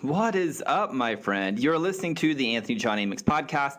What is up, my friend? You're listening to the Anthony John Amix podcast,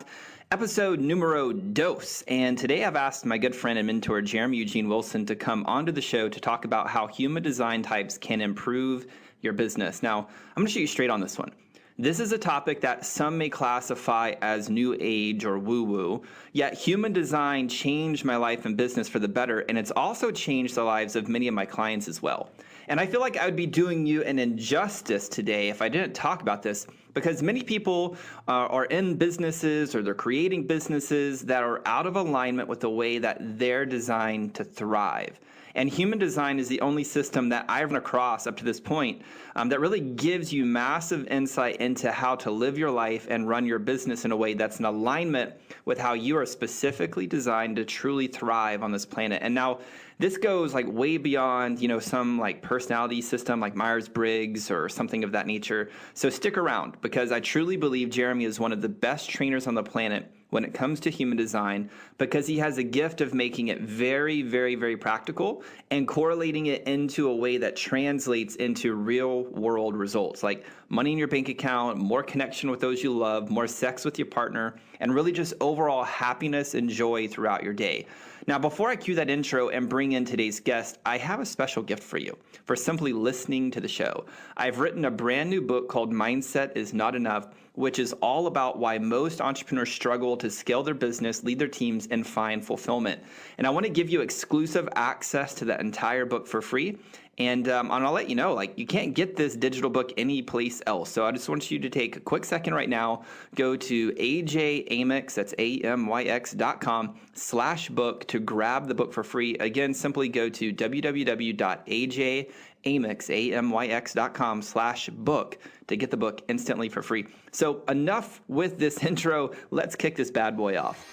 episode numero dos. And today I've asked my good friend and mentor, Jaramy Eugene Wilson, to come onto the show to talk about how human design types can improve your business. Now, I'm going to shoot you straight on this one. This is a topic that some may classify as new age or woo-woo, yet human design changed my life and business for the better, and it's also changed the lives of many of my clients as well. And I feel like I would be doing you an injustice today if I didn't talk about this, because many people are in businesses or they're creating businesses that are out of alignment with the way that they're designed to thrive. And human design is the only system that I've run across up to this point that really gives you massive insight into how to live your life and run your business in a way that's in alignment with how you are specifically designed to truly thrive on this planet. And now this goes like way beyond, some like personality system like Myers-Briggs or something of that nature. So stick around, because I truly believe Jaramy is one of the best trainers on the planet when it comes to human design, because he has a gift of making it very, very, very practical and correlating it into a way that translates into real world results, like money in your bank account, more connection with those you love, more sex with your partner, and really just overall happiness and joy throughout your day. Now, before I cue that intro and bring in today's guest, I have a special gift for you for simply listening to the show. I've written a brand new book called Mindset is Not Enough, which is all about why most entrepreneurs struggle to scale their business, lead their teams, and find fulfillment. And I want to give you exclusive access to that entire book for free. And I'll let you know, you can't get this digital book anyplace else. So I just want you to take a quick second right now, go to AJAMYX, that's AMYX.com/book to grab the book for free. Again, simply go to www.AMYX.com/book to get the book instantly for free. So enough with this intro. Let's kick this bad boy off.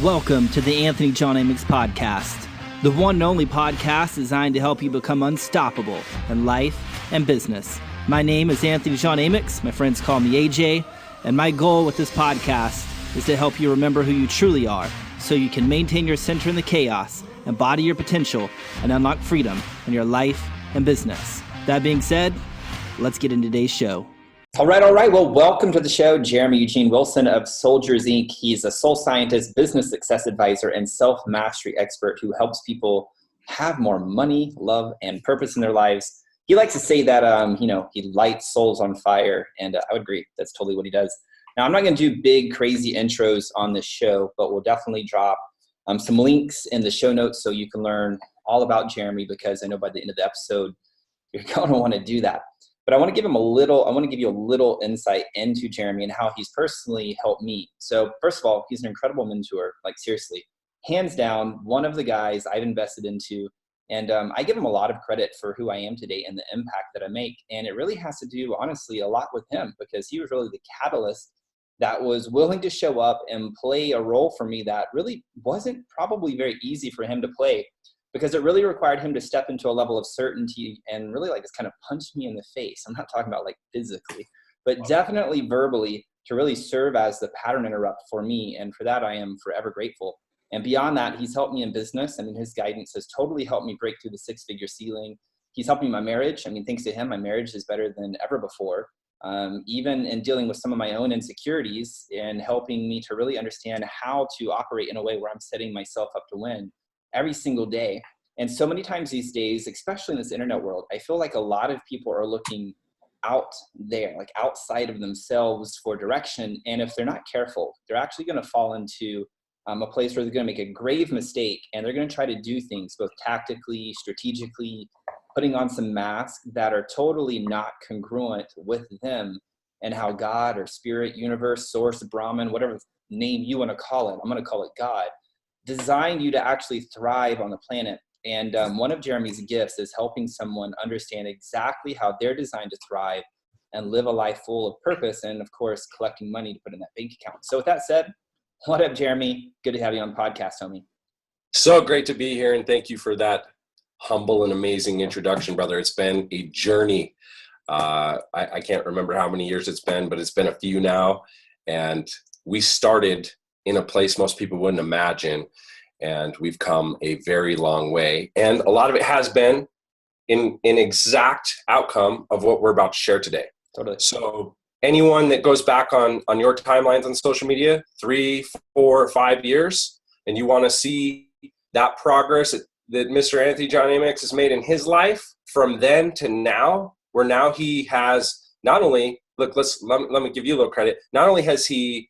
Welcome to the Anthony John Amix podcast, the one and only podcast designed to help you become unstoppable in life and business. My name is Anthony John Amix. My friends call me AJ, and my goal with this podcast is to help you remember who you truly are so you can maintain your center in the chaos, embody your potential, and unlock freedom in your life and business. That being said, let's get into today's show. All right. Well, welcome to the show, Jaramy Eugene Wilson of Soldiers, Inc. He's a soul scientist, business success advisor, and self-mastery expert who helps people have more money, love, and purpose in their lives. He likes to say that, he lights souls on fire, and I would agree. That's totally what he does. Now, I'm not going to do big, crazy intros on this show, but we'll definitely drop some links in the show notes so you can learn all about Jaramy, because I know by the end of the episode, you're going to want to do that. But I want to give you a little insight into Jaramy and how he's personally helped me. So first of all, he's an incredible mentor, seriously, hands down, one of the guys I've invested into. And I give him a lot of credit for who I am today and the impact that I make. And it really has to do, honestly, a lot with him, because he was really the catalyst that was willing to show up and play a role for me that really wasn't probably very easy for him to play, because it really required him to step into a level of certainty and really just kind of punch me in the face. I'm not talking about physically, but definitely verbally, to really serve as the pattern interrupt for me. And for that, I am forever grateful. And beyond that, he's helped me in business. His guidance has totally helped me break through the six-figure ceiling. He's helped me in my marriage. Thanks to him, my marriage is better than ever before. Even in dealing with some of my own insecurities and helping me to really understand how to operate in a way where I'm setting myself up to win every single day. And so many times these days, especially in this internet world, I feel like a lot of people are looking out there, outside of themselves for direction. And if they're not careful, they're actually going to fall into a place where they're going to make a grave mistake, and they're going to try to do things both tactically, strategically, putting on some masks that are totally not congruent with them and how God or spirit, universe, source, Brahman, whatever name you want to call it, I'm going to call it God, designed you to actually thrive on the planet. And one of Jaramy's gifts is helping someone understand exactly how they're designed to thrive and live a life full of purpose, and of course, collecting money to put in that bank account. So with that said, what up, Jaramy? Good to have you on the podcast, homie. So great to be here, and thank you for that humble and amazing introduction, brother. It's been a journey. I can't remember how many years it's been, but it's been a few now. And we started in a place most people wouldn't imagine, and we've come a very long way. And a lot of it has been in exact outcome of what we're about to share today. Totally. So anyone that goes back on your timelines on social media, 3, 4, 5 years, and you want to see that progress that Mr. Anthony John Amex has made in his life from then to now, where now he has not only, look, let me give you a little credit. Not only has he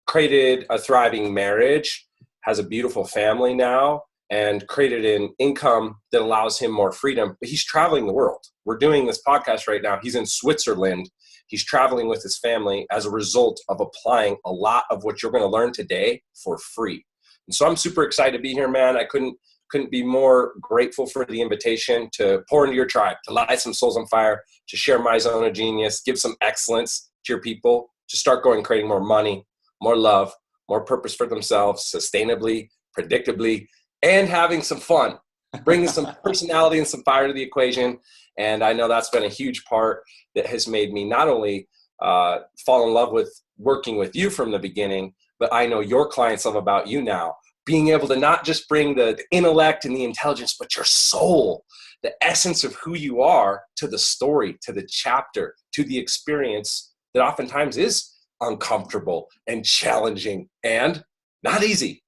created a thriving marriage, has a beautiful family now, and created an income that allows him more freedom, but he's traveling the world. We're doing this podcast right now. He's in Switzerland. He's traveling with his family as a result of applying a lot of what you're going to learn today for free. And so I'm super excited to be here, man. I couldn't be more grateful for the invitation to pour into your tribe, to light some souls on fire, to share my zone of genius, give some excellence to your people, to start going, creating more money, more love, more purpose for themselves, sustainably, predictably, and having some fun, bringing some personality and some fire to the equation. And I know that's been a huge part that has made me not only fall in love with working with you from the beginning, but I know your clients love about you now, being able to not just bring the intellect and the intelligence, but your soul, the essence of who you are to the story, to the chapter, to the experience that oftentimes is uncomfortable and challenging and not easy,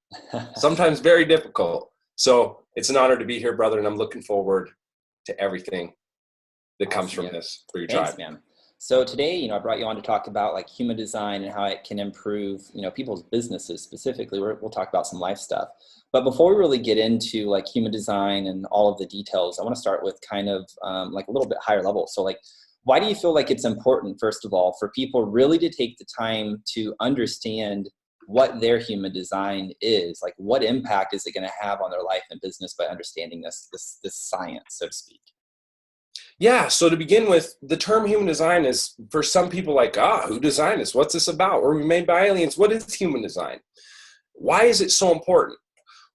sometimes very difficult. So it's an honor to be here, brother, and I'm looking forward to everything that comes from this for your Thanks, tribe. man. So today, I brought you on to talk about like human design and how it can improve, people's businesses specifically. We'll talk about some life stuff. But before we really get into like human design and all of the details, I want to start with kind of like a little bit higher level. So like, why do you feel like it's important, first of all, for people really to take the time to understand what their human design is? Like, what impact is it going to have on their life and business by understanding this science, so to speak? Yeah, so to begin with, the term human design is, for some people, like, who designed this? What's this about? Were we made by aliens? What is human design? Why is it so important?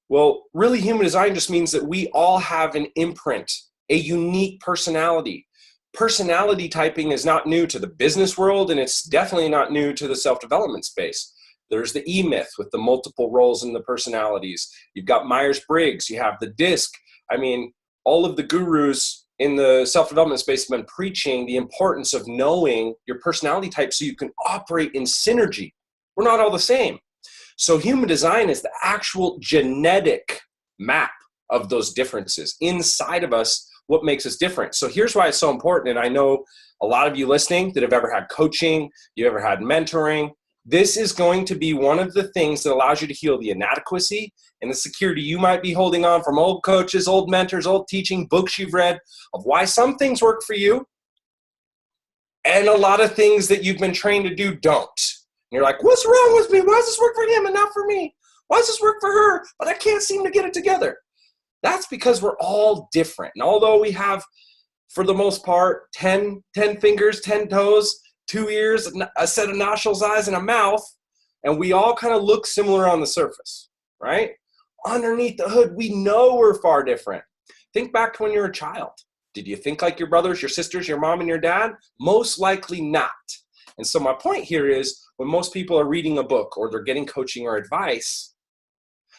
Well, really, human design just means that we all have an imprint, a unique personality. Personality typing is not new to the business world, and it's definitely not new to the self-development space. There's the E-myth with the multiple roles in the personalities. You've got Myers-Briggs, you have the DISC. I mean, all of the gurus in the self-development space have been preaching the importance of knowing your personality type so you can operate in synergy. We're not all the same. So human design is the actual genetic map of those differences inside of us, what makes us different. So here's why it's so important. And I know a lot of you listening that have ever had coaching, you ever had mentoring. This is going to be one of the things that allows you to heal the inadequacy and the security you might be holding on from old coaches, old mentors, old teaching, books you've read of why some things work for you and a lot of things that you've been trained to do don't. And you're like, what's wrong with me? Why does this work for him and not for me? Why does this work for her, but I can't seem to get it together? That's because we're all different. And although we have, for the most part, 10 fingers, 10 toes, 2 ears, a set of nostrils, eyes, and a mouth, and we all kind of look similar on the surface, right? Underneath the hood, we know we're far different. Think back to when you were a child. Did you think like your brothers, your sisters, your mom, and your dad? Most likely not. And so my point here is when most people are reading a book or they're getting coaching or advice,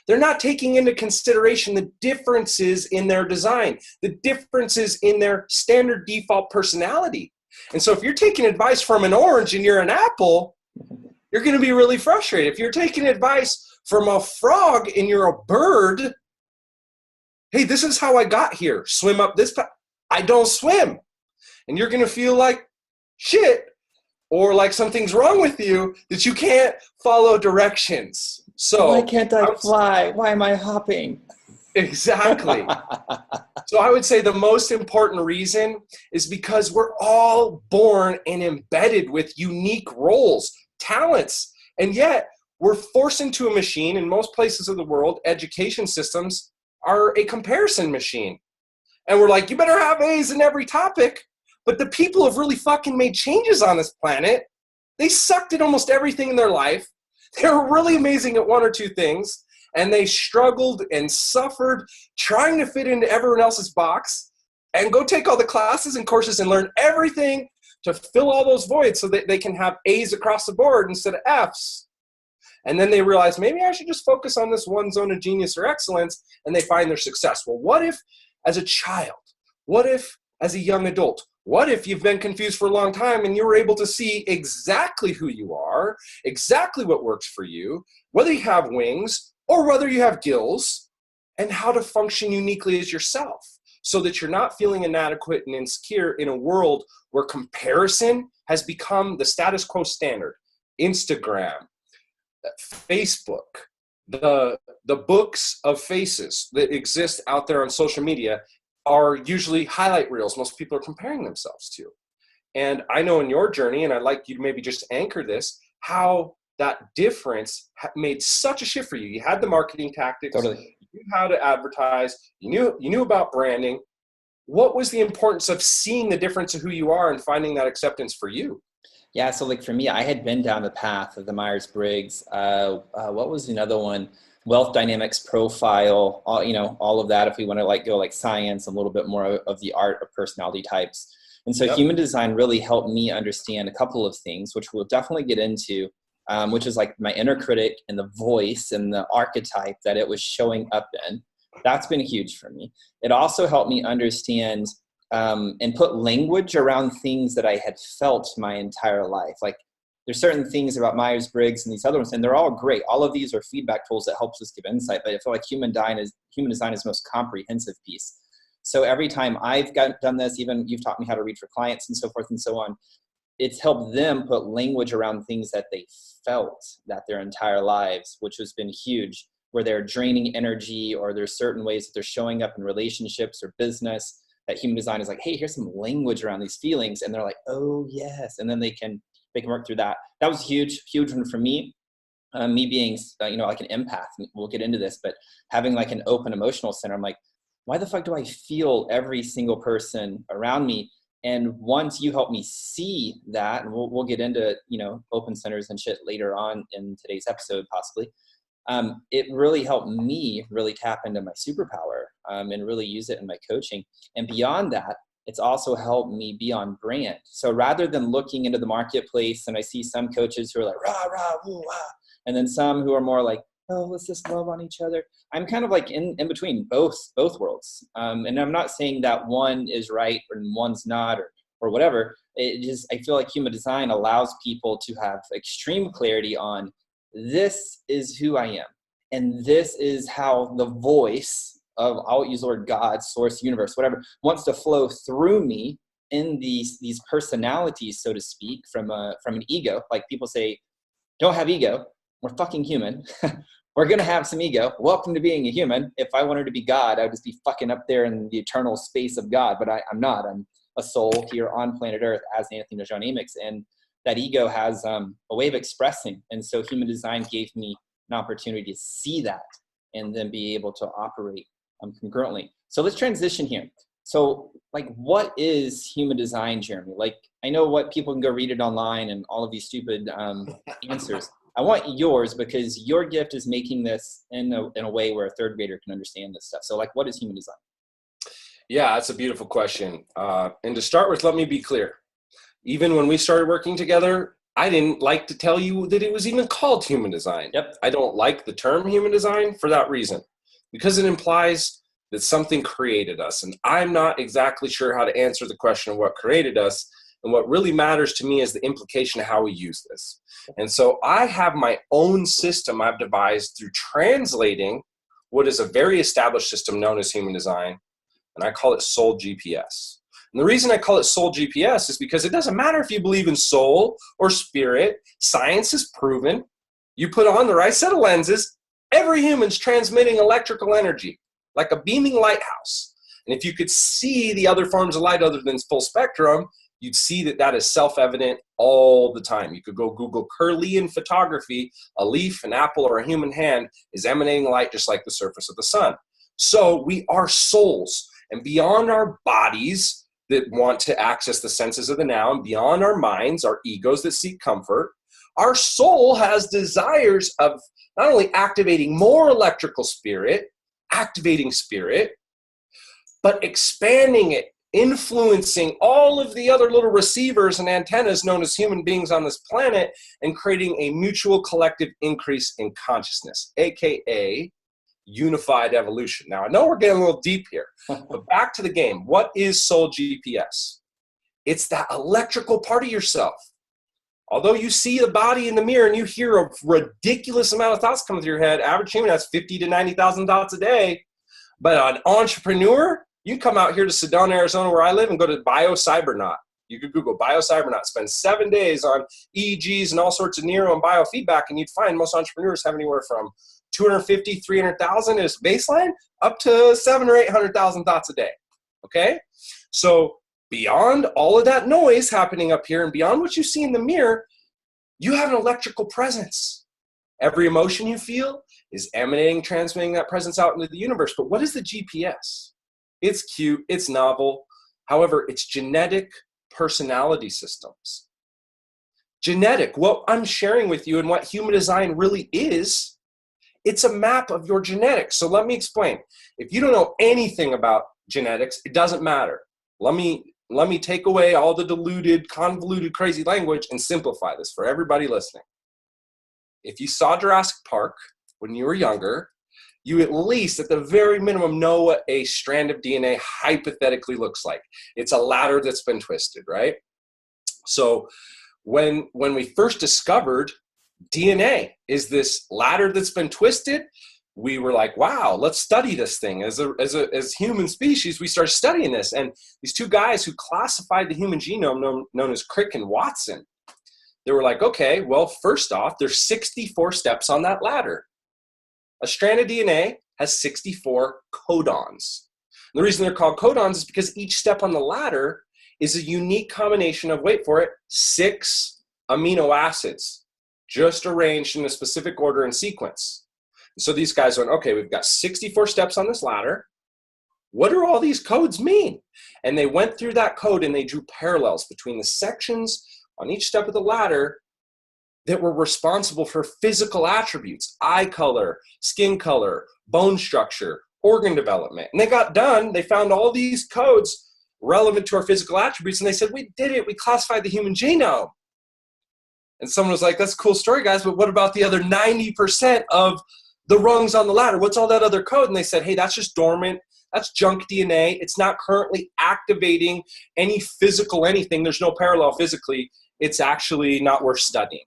they're not taking into consideration the differences in their design, the differences in their standard default personality. And so if you're taking advice from an orange and you're an apple, you're going to be really frustrated. If you're taking advice from a frog and you're a bird, hey, this is how I got here. Swim up this path. I don't swim. And you're going to feel like shit or like something's wrong with you that you can't follow directions. So why can't I fly? Why am I hopping? Exactly. So I would say the most important reason is because we're all born and embedded with unique roles, talents, and yet we're forced into a machine. In most places of the world, education systems are a comparison machine. And we're like, you better have A's in every topic. But the people who have really fucking made changes on this planet, they sucked at almost everything in their life. They were really amazing at one or two things. And they struggled and suffered trying to fit into everyone else's box and go take all the classes and courses and learn everything to fill all those voids so that they can have A's across the board instead of F's. And then they realize, maybe I should just focus on this one zone of genius or excellence, and they find their success. Well, what if as a child, what if as a young adult, What if you've been confused for a long time and you were able to see exactly who you are, exactly what works for you, whether you have wings or whether you have gills, and how to function uniquely as yourself so that you're not feeling inadequate and insecure in a world where comparison has become the status quo standard. Instagram, Facebook, the books of faces that exist out there on social media are usually highlight reels most people are comparing themselves to. And I know in your journey, and I'd like you to maybe just anchor this, how that difference made such a shift for you. You had the marketing tactics, Totally. you knew how to advertise, you knew about branding. What was the importance of seeing the difference of who you are and finding that acceptance for you? Yeah, so like for me, I had been down the path of the Myers-Briggs. What was another one? Wealth dynamics profile, all of that. If we want to like go like science, a little bit more of the art of personality types. And so human design really helped me understand a couple of things, which we'll definitely get into, which is like my inner critic and the voice and the archetype that it was showing up in. That's been huge for me. It also helped me understand and put language around things that I had felt my entire life. Like there's certain things about Myers-Briggs and these other ones, and they're all great. All of these are feedback tools that helps us give insight, but I feel like human design is the most comprehensive piece. So every time I've done this, even you've taught me how to read for clients and so forth and so on, it's helped them put language around things that they felt that their entire lives, which has been huge, where they're draining energy or there's certain ways that they're showing up in relationships or business. That human design is like, hey, here's some language around these feelings. And they're like, oh yes. And then they can work through that. That was huge one for me. Me being, like an empath, we'll get into this, but having like an open emotional center, I'm like, why the fuck do I feel every single person around me? And once you help me see that, and we'll get into, open centers and shit later on in today's episode, possibly. It really helped me really tap into my superpower and really use it in my coaching. And beyond that, it's also helped me be on brand. So rather than looking into the marketplace, and I see some coaches who are like, rah, rah, woo, wah, and then some who are more like, oh, let's just love on each other. I'm kind of like in between both worlds. And I'm not saying that one is right and one's not or whatever. I feel like human design allows people to have extreme clarity on this is who I am. And this is how the voice of, I'll use the word God, source, universe, whatever, wants to flow through me in these personalities, so to speak, from an ego. Like people say, don't have ego. We're fucking human. We're going to have some ego. Welcome to being a human. If I wanted to be God, I would just be fucking up there in the eternal space of God. But I'm not. I'm a soul here on planet Earth as Anthony John Amix. And that ego has a way of expressing. And so human design gave me an opportunity to see that and then be able to operate congruently. So let's transition here. So like, what is human design, Jaramy? Like, I know what people can go read it online and all of these stupid answers. I want yours because your gift is making this in a way where a third grader can understand this stuff. So like, what is human design? Yeah, that's a beautiful question. And to start with, let me be clear. Even when we started working together, I didn't like to tell you that it was even called human design. Yep. I don't like the term human design for that reason, because it implies that something created us. And I'm not exactly sure how to answer the question of what created us. And what really matters to me is the implication of how we use this. And so I have my own system I've devised through translating what is a very established system known as human design. And I call it soul GPS. And the reason I call it soul GPS is because it doesn't matter if you believe in soul or spirit. Science has proven you put on the right set of lenses, every human's transmitting electrical energy like a beaming lighthouse. And if you could see the other forms of light other than full spectrum, you'd see that that is self-evident all the time. You could go Google Kirlian photography. A leaf, an apple, or a human hand is emanating light just like the surface of the sun. So we are souls. And beyond our bodies that want to access the senses of the now, and beyond our minds, our egos that seek comfort, our soul has desires of not only activating more electrical spirit, activating spirit, but expanding it, influencing all of the other little receivers and antennas known as human beings on this planet, and creating a mutual collective increase in consciousness, aka unified evolution. Now, I know we're getting a little deep here, but back to the game. What is Soul GPS? It's that electrical part of yourself. Although you see the body in the mirror and you hear a ridiculous amount of thoughts coming through your head, average human has 50 to 90,000 thoughts a day. But an entrepreneur, you come out here to Sedona, Arizona, where I live, and go to BioCybernaut. You could Google BioCybernaut, spend 7 days on EEGs and all sorts of neuro and biofeedback, and you'd find most entrepreneurs have anywhere from 250, 300,000 as baseline, up to 700 or 800,000 thoughts a day. Okay? So beyond all of that noise happening up here and beyond what you see in the mirror, you have an electrical presence. Every emotion you feel is emanating, transmitting that presence out into the universe. But what is the GPS? It's cute, it's novel. However, it's genetic personality systems. Genetic, what I'm sharing with you and what human design really is, it's a map of your genetics. So let me explain. If you don't know anything about genetics, it doesn't matter. Let me take away all the diluted, convoluted, crazy language and simplify this for everybody listening. If you saw Jurassic Park when you were younger, you at least, at the very minimum, know what a strand of DNA hypothetically looks like. It's a ladder that's been twisted, right? So when we first discovered DNA is this ladder that's been twisted, we were like, wow, let's study this thing. As human species, we started studying this. And these two guys who classified the human genome, known as Crick and Watson, they were like, okay, well, first off, there's 64 steps on that ladder. A strand of DNA has 64 codons. And the reason they're called codons is because each step on the ladder is a unique combination of, wait for it, 6 amino acids, just arranged in a specific order and sequence. So these guys went, okay, we've got 64 steps on this ladder. What do all these codes mean? And they went through that code and they drew parallels between the sections on each step of the ladder that were responsible for physical attributes, eye color, skin color, bone structure, organ development. And they got done, they found all these codes relevant to our physical attributes, and they said, we did it, we classified the human genome. And someone was like, that's a cool story, guys, but what about the other 90% of the rungs on the ladder? What's all that other code? And they said, hey, that's just dormant. That's junk DNA. It's not currently activating any physical anything. There's no parallel physically. It's actually not worth studying.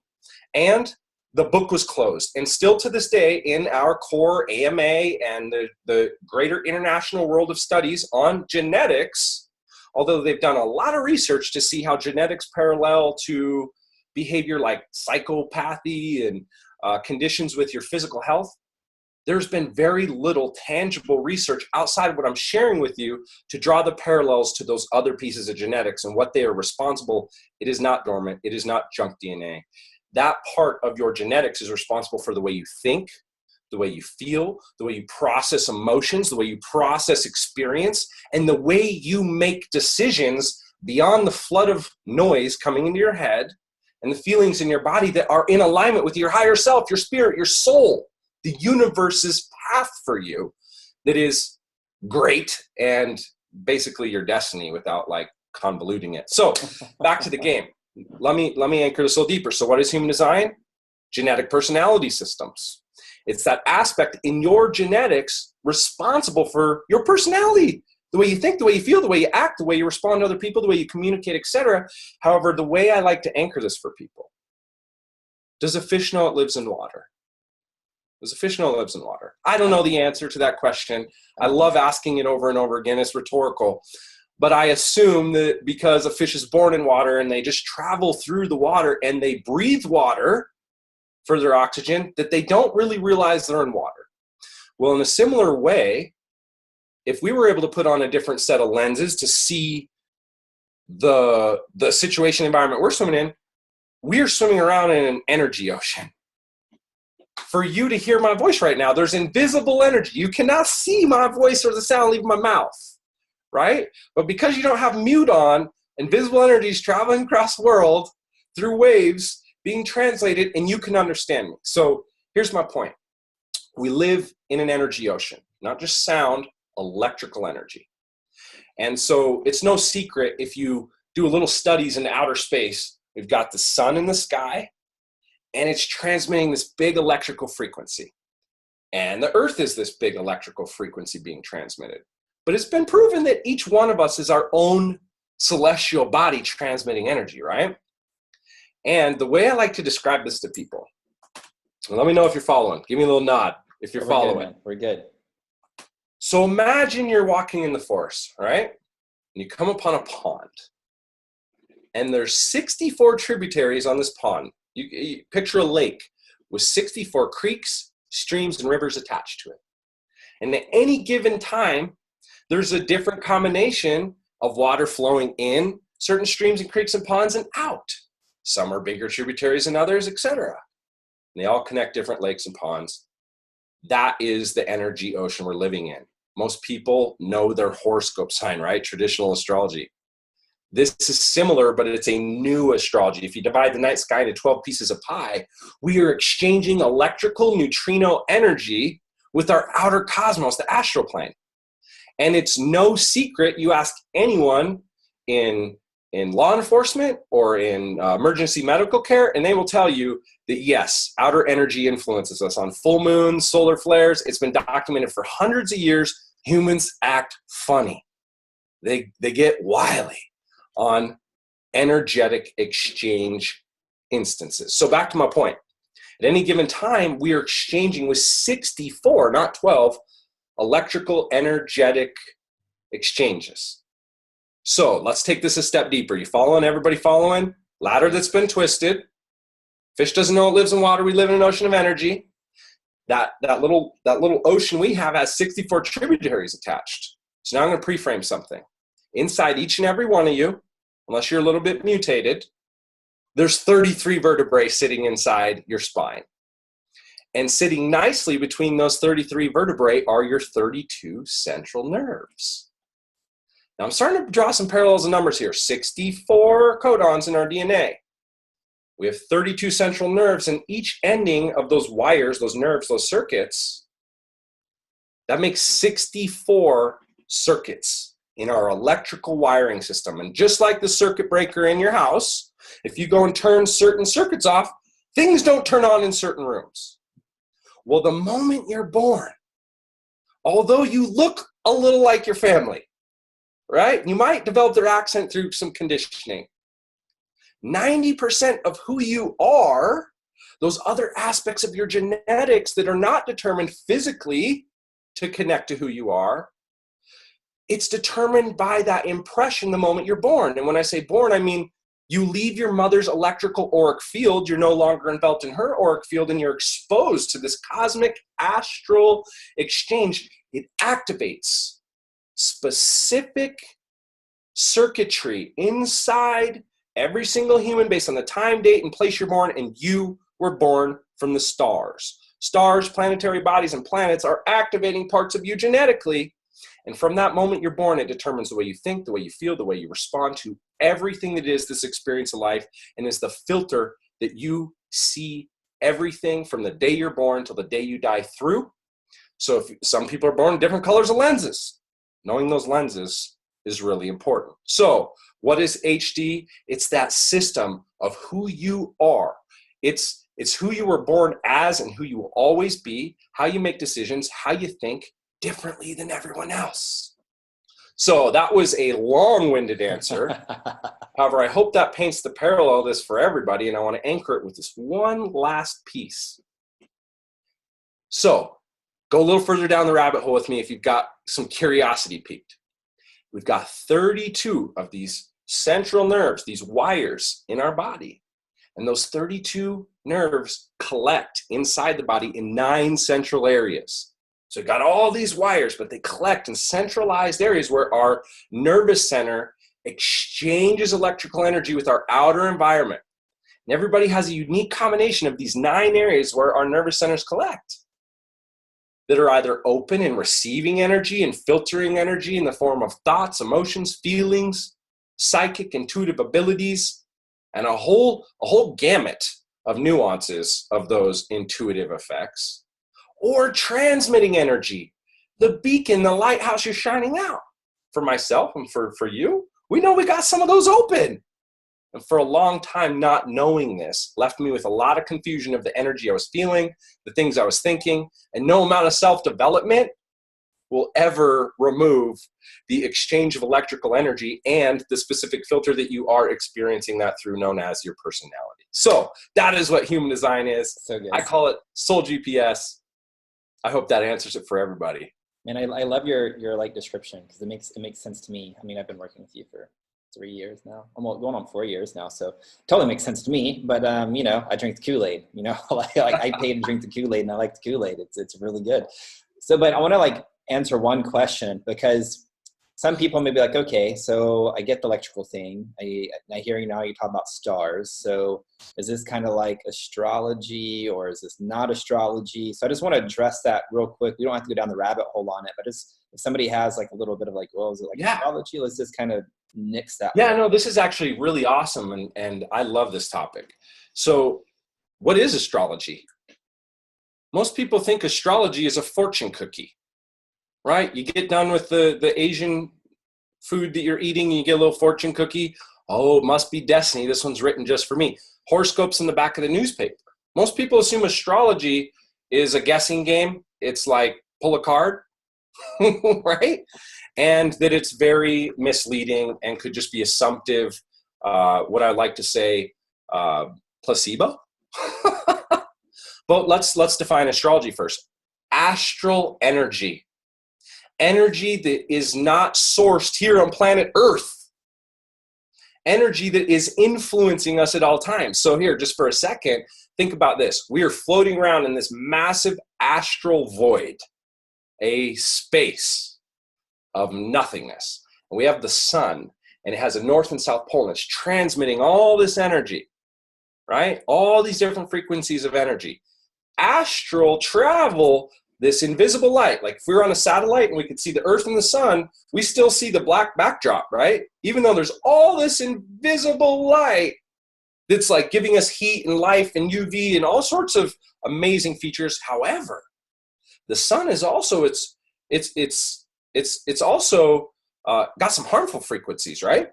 And the book was closed. And still to this day, in our core AMA and the greater international world of studies on genetics, although they've done a lot of research to see how genetics parallel to behavior like psychopathy and conditions with your physical health, there's been very little tangible research outside of what I'm sharing with you to draw the parallels to those other pieces of genetics and what they are responsible. It is not dormant. It is not junk DNA. That part of your genetics is responsible for the way you think, the way you feel, the way you process emotions, the way you process experience, and the way you make decisions beyond the flood of noise coming into your head and the feelings in your body that are in alignment with your higher self, your spirit, your soul, the universe's path for you that is great and basically your destiny without like convoluting it. So back to the game. Let me anchor this a little deeper. So what is human design? Genetic personality systems. It's that aspect in your genetics responsible for your personality, the way you think, the way you feel, the way you act, the way you respond to other people, the way you communicate, etc. However, the way I like to anchor this for people, does a fish know it lives in water? Does a fish know it lives in water? I don't know the answer to that question. I love asking it over and over again. It's rhetorical. But I assume that because a fish is born in water and they just travel through the water and they breathe water for their oxygen, that they don't really realize they're in water. Well, in a similar way, if we were able to put on a different set of lenses to see the situation environment we're swimming in, we're swimming around in an energy ocean. For you to hear my voice right now, there's invisible energy. You cannot see my voice or the sound leaving my mouth, right? But because you don't have mute on, invisible energy is traveling across the world through waves being translated, and you can understand me. So here's my point. We live in an energy ocean, not just sound, electrical energy. And so it's no secret if you do a little studies in outer space, we've got the sun in the sky, and it's transmitting this big electrical frequency. And the earth is this big electrical frequency being transmitted. But it's been proven that each one of us is our own celestial body transmitting energy, right? And the way I like to describe this to people, and let me know if you're following. Give me a little nod if you're following. We're good. So imagine you're walking in the forest, right? And you come upon a pond. And there's 64 tributaries on this pond. You picture a lake with 64 creeks, streams, and rivers attached to it. And at any given time, there's a different combination of water flowing in certain streams and creeks and ponds and out. Some are bigger tributaries than others, etc. And they all connect different lakes and ponds. That is the energy ocean we're living in. Most people know their horoscope sign, right? Traditional astrology. This is similar, but it's a new astrology. If you divide the night sky into 12 pieces of pie, we are exchanging electrical neutrino energy with our outer cosmos, the astral plane. And it's no secret, you ask anyone in law enforcement or in emergency medical care, and they will tell you that yes, outer energy influences us on full moons, solar flares. It's been documented for hundreds of years. Humans act funny. They get wily on energetic exchange instances. So back to my point. At any given time, we are exchanging with 64, not 12, electrical energetic exchanges. So let's take this a step deeper. You following? Everybody following? Ladder that's been twisted. Fish doesn't know it lives in water. We live in an ocean of energy. That little ocean we have has 64 tributaries attached. So now I'm going to pre-frame something. Inside each and every one of you, unless you're a little bit mutated, there's 33 vertebrae sitting inside your spine. And sitting nicely between those 33 vertebrae are your 32 central nerves. Now I'm starting to draw some parallels of numbers here. 64 codons in our DNA. We have 32 central nerves, and each ending of those wires, those nerves, those circuits, that makes 64 circuits in our electrical wiring system. And just like the circuit breaker in your house, if you go and turn certain circuits off, things don't turn on in certain rooms. Well, the moment you're born, although you look a little like your family, right? You might develop their accent through some conditioning. 90% of who you are, those other aspects of your genetics that are not determined physically to connect to who you are, it's determined by that impression the moment you're born. And when I say born, I mean you leave your mother's electrical auric field, you're no longer enveloped in her auric field, and you're exposed to this cosmic astral exchange. It activates specific circuitry inside every single human based on the time, date, and place you're born, and you were born from the stars. Stars, planetary bodies, and planets are activating parts of you genetically. And from that moment you're born, it determines the way you think, the way you feel, the way you respond to everything that is this experience of life, and is the filter that you see everything from the day you're born till the day you die through. So if some people are born in different colors of lenses, knowing those lenses is really important. So what is HD? It's that system of who you are. It's who you were born as and who you will always be, how you make decisions, how you think differently than everyone else. So that was a long-winded answer. However, I hope that paints the parallel of this for everybody, and I want to anchor it with this one last piece. So go a little further down the rabbit hole with me if you've got some curiosity piqued. We've got 32 of these central nerves, these wires in our body. And those 32 nerves collect inside the body in 9 central areas. So we've got all these wires, but they collect in centralized areas where our nervous center exchanges electrical energy with our outer environment. And everybody has a unique combination of these 9 areas where our nervous centers collect, that are either open and receiving energy and filtering energy in the form of thoughts, emotions, feelings, psychic, intuitive abilities, and a whole gamut of nuances of those intuitive effects, or transmitting energy, the beacon, the lighthouse you're shining out. For myself and for you, we know we got some of those open. And for a long time, not knowing this left me with a lot of confusion of the energy I was feeling, the things I was thinking, and no amount of self-development will ever remove the exchange of electrical energy and the specific filter that you are experiencing that through, known as your personality. So that is what human design is. So good. I call it soul GPS. I hope that answers it for everybody. And I love your like description, because it makes sense to me. I mean, I've been working with you for 3 years now, almost going on 4 years now, so totally makes sense to me. But you know, I drink the Kool-Aid. You know, like I pay to drink the Kool-Aid, and I like the Kool-Aid. It's really good. So, but I want to like answer one question, because some people may be like, okay, so I get the electrical thing. I hear you now, you talk about stars. So is this kind of like astrology, or is this not astrology? So I just want to address that real quick. We don't have to go down the rabbit hole on it, but just if somebody has like a little bit of like, well, is it like astrology? Let's just kind of nix that. Yeah, no, this is actually really awesome. And I love this topic. So what is astrology? Most people think astrology is a fortune cookie, right? You get done with the Asian food that you're eating, and you get a little fortune cookie. Oh, it must be destiny. This one's written just for me. Horoscopes in the back of the newspaper. Most people assume astrology is a guessing game. It's like pull a card, right? And that it's very misleading and could just be assumptive. What I like to say, placebo. But let's define astrology first. Astral energy. Energy that is not sourced here on planet Earth. Energy that is influencing us at all times. So here, just for a second, think about this. We are floating around in this massive astral void, a space of nothingness. And we have the sun, and it has a north and south pole, and it's transmitting all this energy, right? All these different frequencies of energy. Astral travel, this invisible light, like if we were on a satellite and we could see the earth and the sun, we still see the black backdrop, right? Even though there's all this invisible light that's like giving us heat and life and UV and all sorts of amazing features. However, the sun is also, it's also got some harmful frequencies, right?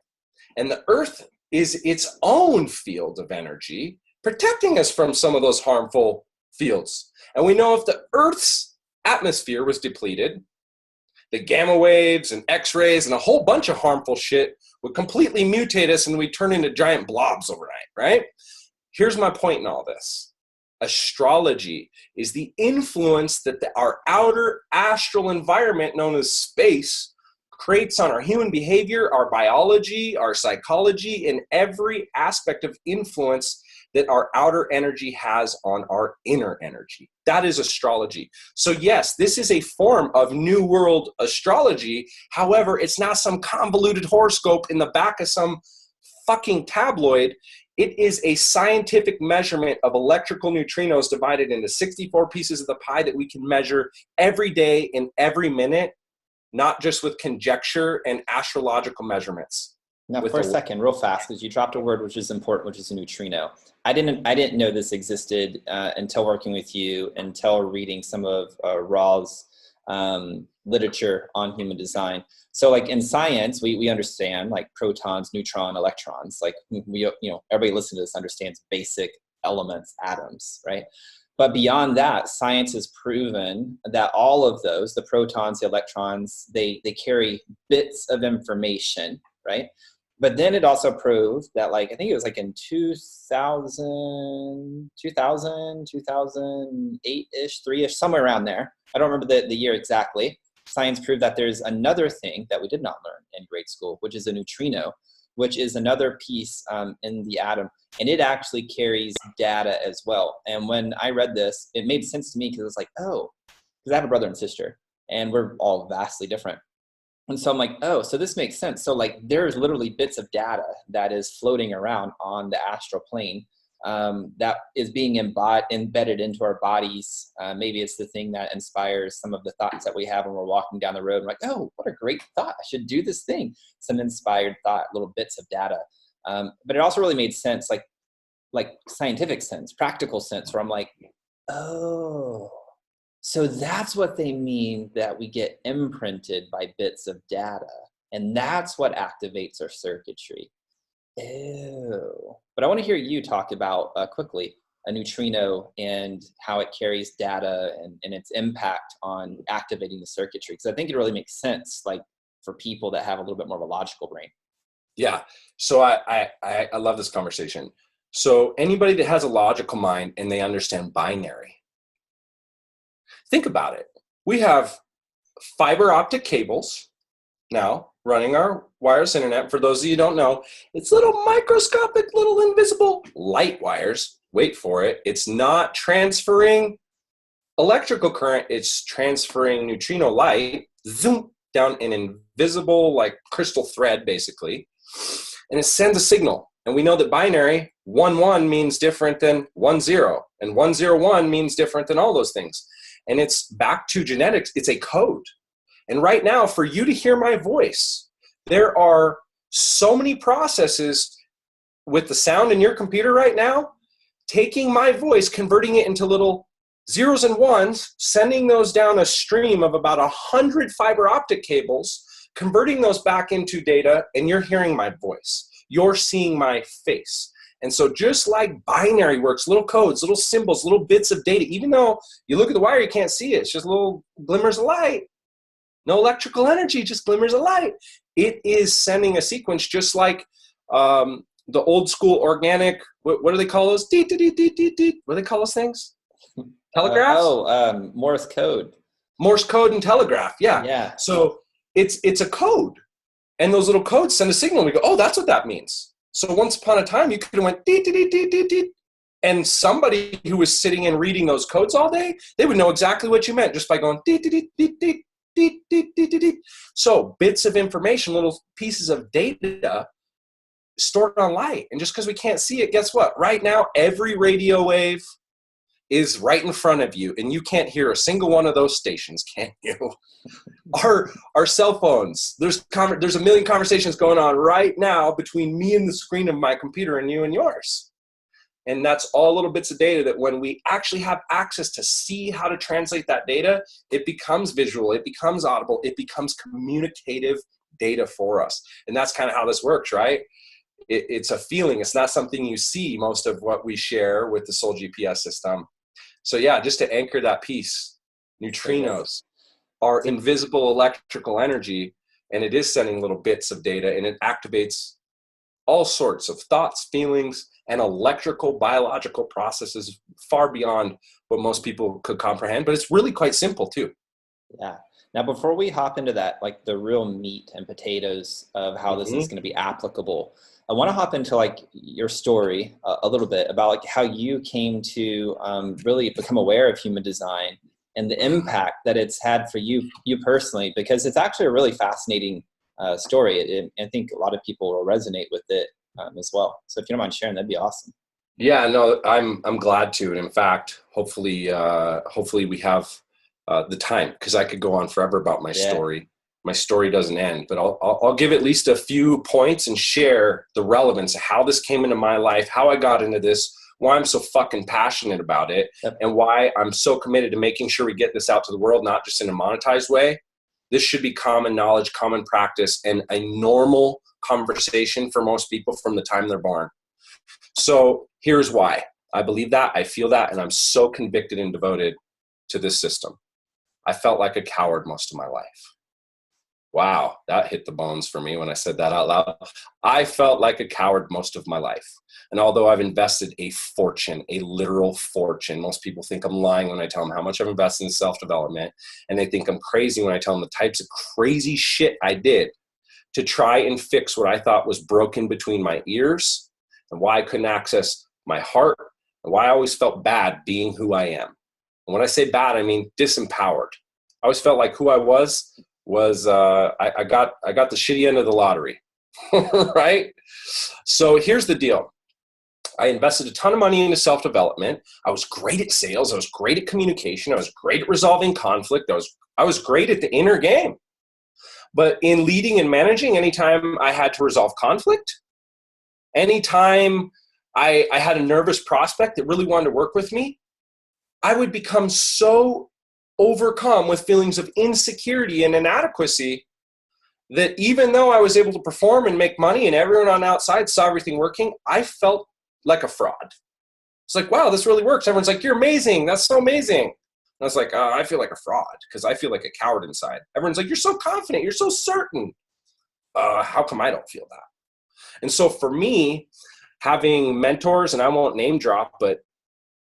And the earth is its own field of energy, protecting us from some of those harmful fields. And we know if the earth's atmosphere was depleted, the gamma waves and x-rays and a whole bunch of harmful shit would completely mutate us, and we turn into giant blobs overnight, right? Here's my point in all this. Astrology is the influence that our outer astral environment, known as space, creates on our human behavior, our biology, our psychology, and every aspect of influence that our outer energy has on our inner energy. That is astrology. So yes, this is a form of New World astrology. However, it's not some convoluted horoscope in the back of some fucking tabloid. It is a scientific measurement of electrical neutrinos divided into 64 pieces of the pie that we can measure every day and every minute, not just with conjecture and astrological measurements. Now, for a second, real fast, because you dropped a word which is important, which is a neutrino. I didn't know this existed until working with you, until reading some of Ra's literature on human design. So, like in science, we understand like protons, neutrons, electrons. Like everybody listening to this understands basic elements, atoms, right? But beyond that, science has proven that all of those, the protons, the electrons, they carry bits of information, right? But then it also proved that, like, I think it was like in 2008-ish, 3-ish, somewhere around there. I don't remember the year exactly. Science proved that there's another thing that we did not learn in grade school, which is a neutrino, which is another piece in the atom. And it actually carries data as well. And when I read this, it made sense to me, because it's like, oh, because I have a brother and sister, and we're all vastly different. And so I'm like, oh, so this makes sense. So like there's literally bits of data that is floating around on the astral plane that is being embedded into our bodies. Maybe it's the thing that inspires some of the thoughts that we have when we're walking down the road. We're like, oh, what a great thought. I should do this thing. It's an inspired thought, little bits of data. But it also really made sense, like scientific sense, practical sense, where I'm like, oh, so that's what they mean that we get imprinted by bits of data. And that's what activates our circuitry. Ew. But I want to hear you talk about quickly, a neutrino and how it carries data and its impact on activating the circuitry. Because I think it really makes sense, like for people that have a little bit more of a logical brain. Yeah. So I love this conversation. So anybody that has a logical mind and they understand binary, think about it. We have fiber optic cables now running our wireless internet. For those of you who don't know, it's little microscopic, little invisible light wires. Wait for it. It's not transferring electrical current. It's transferring neutrino light, zoom, down an invisible, like crystal thread, basically. And it sends a signal. And we know that binary 1-1 means different than 1-0, and 1-0-1 means different than all those things. And it's back to genetics. It's a code. And right now, for you to hear my voice, there are so many processes with the sound in your computer right now, taking my voice, converting it into little zeros and ones, sending those down a stream of about 100 fiber optic cables, converting those back into data, and you're hearing my voice. You're seeing my face. And so just like binary works, little codes, little symbols, little bits of data, even though you look at the wire, you can't see it. It's just little glimmers of light. No electrical energy, just glimmers of light. It is sending a sequence just like the old school organic, what do they call those? What do they call those things? Telegraphs? Morse code. Morse code and telegraph, yeah. Yeah. So it's a code. And those little codes send a signal. We go, oh, that's what that means. So once upon a time, you could have went, deet, deet, deet, deet, deet. And somebody who was sitting and reading those codes all day, they would know exactly what you meant just by going, deet, deet, deet, deet, deet, deet, deet, deet, deet. So bits of information, little pieces of data stored on light. And just because we can't see it, guess what? Right now, every radio wave is right in front of you, and you can't hear a single one of those stations, can you? Our cell phones, there's a million conversations going on right now between me and the screen of my computer and you and yours. And that's all little bits of data that when we actually have access to see how to translate that data, it becomes visual, it becomes audible, it becomes communicative data for us. And that's kind of how this works, right? It's a feeling. It's not something you see, most of what we share with the Soul GPS system. So yeah, just to anchor that piece, neutrinos are invisible electrical energy, and it is sending little bits of data, and it activates all sorts of thoughts, feelings, and electrical, biological processes far beyond what most people could comprehend. But it's really quite simple too. Yeah. Now, before we hop into that, like the real meat and potatoes of how this is going to be applicable, I want to hop into like your story a little bit about like how you came to really become aware of human design and the impact that it's had for you personally, because it's actually a really fascinating story. I think a lot of people will resonate with it as well. So if you don't mind sharing, that'd be awesome. Yeah, no, I'm glad to. And in fact, hopefully we have the time, because I could go on forever about my story. My story doesn't end, but I'll give at least a few points and share the relevance of how this came into my life, how I got into this, why I'm so fucking passionate about it, and why I'm so committed to making sure we get this out to the world, not just in a monetized way. This should be common knowledge, common practice, and a normal conversation for most people from the time they're born. So here's why. I believe that, I feel that, and I'm so convicted and devoted to this system. I felt like a coward most of my life. Wow, that hit the bones for me when I said that out loud. I felt like a coward most of my life. And although I've invested a fortune, a literal fortune, most people think I'm lying when I tell them how much I've invested in self-development. And they think I'm crazy when I tell them the types of crazy shit I did to try and fix what I thought was broken between my ears, and why I couldn't access my heart, and why I always felt bad being who I am. And when I say bad, I mean disempowered. I always felt like who I was I got the shitty end of the lottery, right? So here's the deal. I invested a ton of money into self-development. I was great at sales. I was great at communication. I was great at resolving conflict. I was great at the inner game. But in leading and managing, anytime I had to resolve conflict, anytime I had a nervous prospect that really wanted to work with me, I would become so overcome with feelings of insecurity and inadequacy that even though I was able to perform and make money and everyone on the outside saw everything working, I felt like a fraud. It's like, wow, this really works. Everyone's like, you're amazing. That's so amazing. And I was like, I feel like a fraud because I feel like a coward inside. Everyone's like, you're so confident. You're so certain. How come I don't feel that? And so for me, having mentors, and I won't name drop, but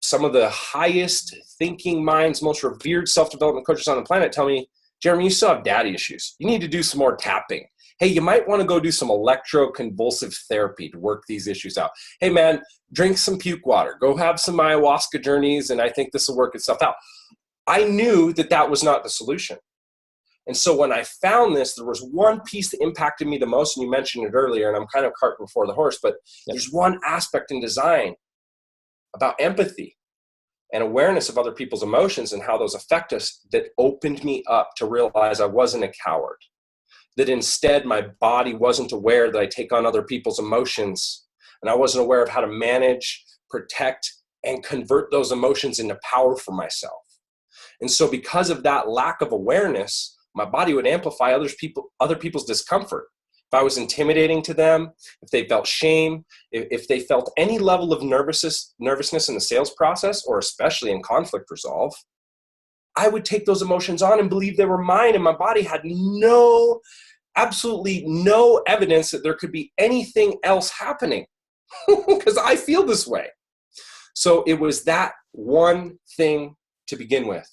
some of the highest thinking minds, most revered self-development coaches on the planet tell me, Jaramy, you still have daddy issues. You need to do some more tapping. Hey, you might want to go do some electroconvulsive therapy to work these issues out. Hey, man, drink some puke water. Go have some ayahuasca journeys, and I think this will work itself out. I knew that that was not the solution. And so when I found this, there was one piece that impacted me the most, and you mentioned it earlier, and I'm kind of cart before the horse, but there's one aspect in design about empathy and awareness of other people's emotions and how those affect us that opened me up to realize I wasn't a coward, that instead my body wasn't aware that I take on other people's emotions, and I wasn't aware of how to manage, protect, and convert those emotions into power for myself. And so because of that lack of awareness, my body would amplify other people's discomfort. If I was intimidating to them, if they felt shame, if they felt any level of nervousness in the sales process, or especially in conflict resolve, I would take those emotions on and believe they were mine, and my body had absolutely no evidence that there could be anything else happening because I feel this way. So it was that one thing to begin with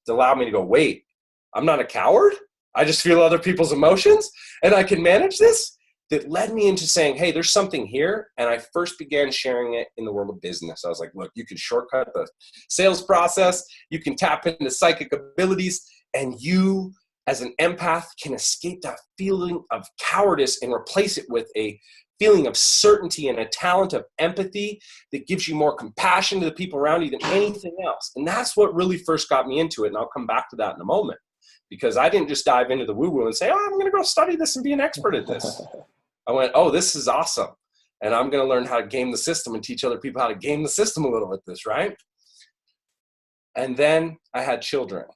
that allowed me to go, wait, I'm not a coward. I just feel other people's emotions and I can manage this. That led me into saying, hey, there's something here. And I first began sharing it in the world of business. I was like, look, you can shortcut the sales process. You can tap into psychic abilities, and you as an empath can escape that feeling of cowardice and replace it with a feeling of certainty and a talent of empathy that gives you more compassion to the people around you than anything else. And that's what really first got me into it. And I'll come back to that in a moment, because I didn't just dive into the woo-woo and say, oh, I'm going to go study this and be an expert at this. I went, oh, this is awesome. And I'm going to learn how to game the system and teach other people how to game the system a little with this, right? And then I had children.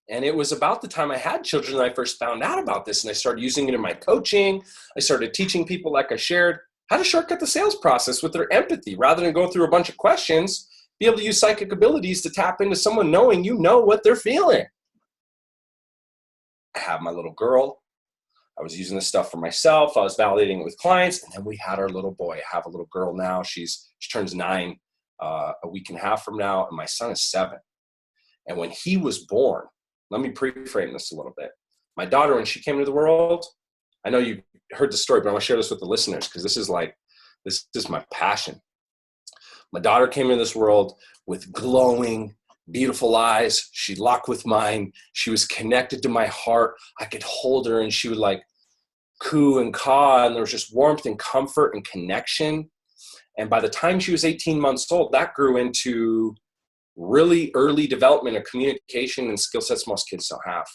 And it was about the time I had children that I first found out about this, and I started using it in my coaching. I started teaching people, like I shared, how to shortcut the sales process with their empathy. Rather than go through a bunch of questions, be able to use psychic abilities to tap into someone knowing you know what they're feeling. I have my little girl. I was using this stuff for myself. I was validating it with clients. And then we had our little boy. I have a little girl now. She turns 9 a week and a half from now, and my son is 7. And when he was born, let me pre-frame this a little bit. My daughter, when she came into the world, I know you heard the story, but I want to share this with the listeners because this is my passion. My daughter came into this world with glowing, beautiful eyes. She locked with mine. She was connected to my heart. I could hold her and she would like coo and caw, and there was just warmth and comfort and connection. And by the time she was 18 months old, that grew into really early development of communication and skill sets most kids don't have.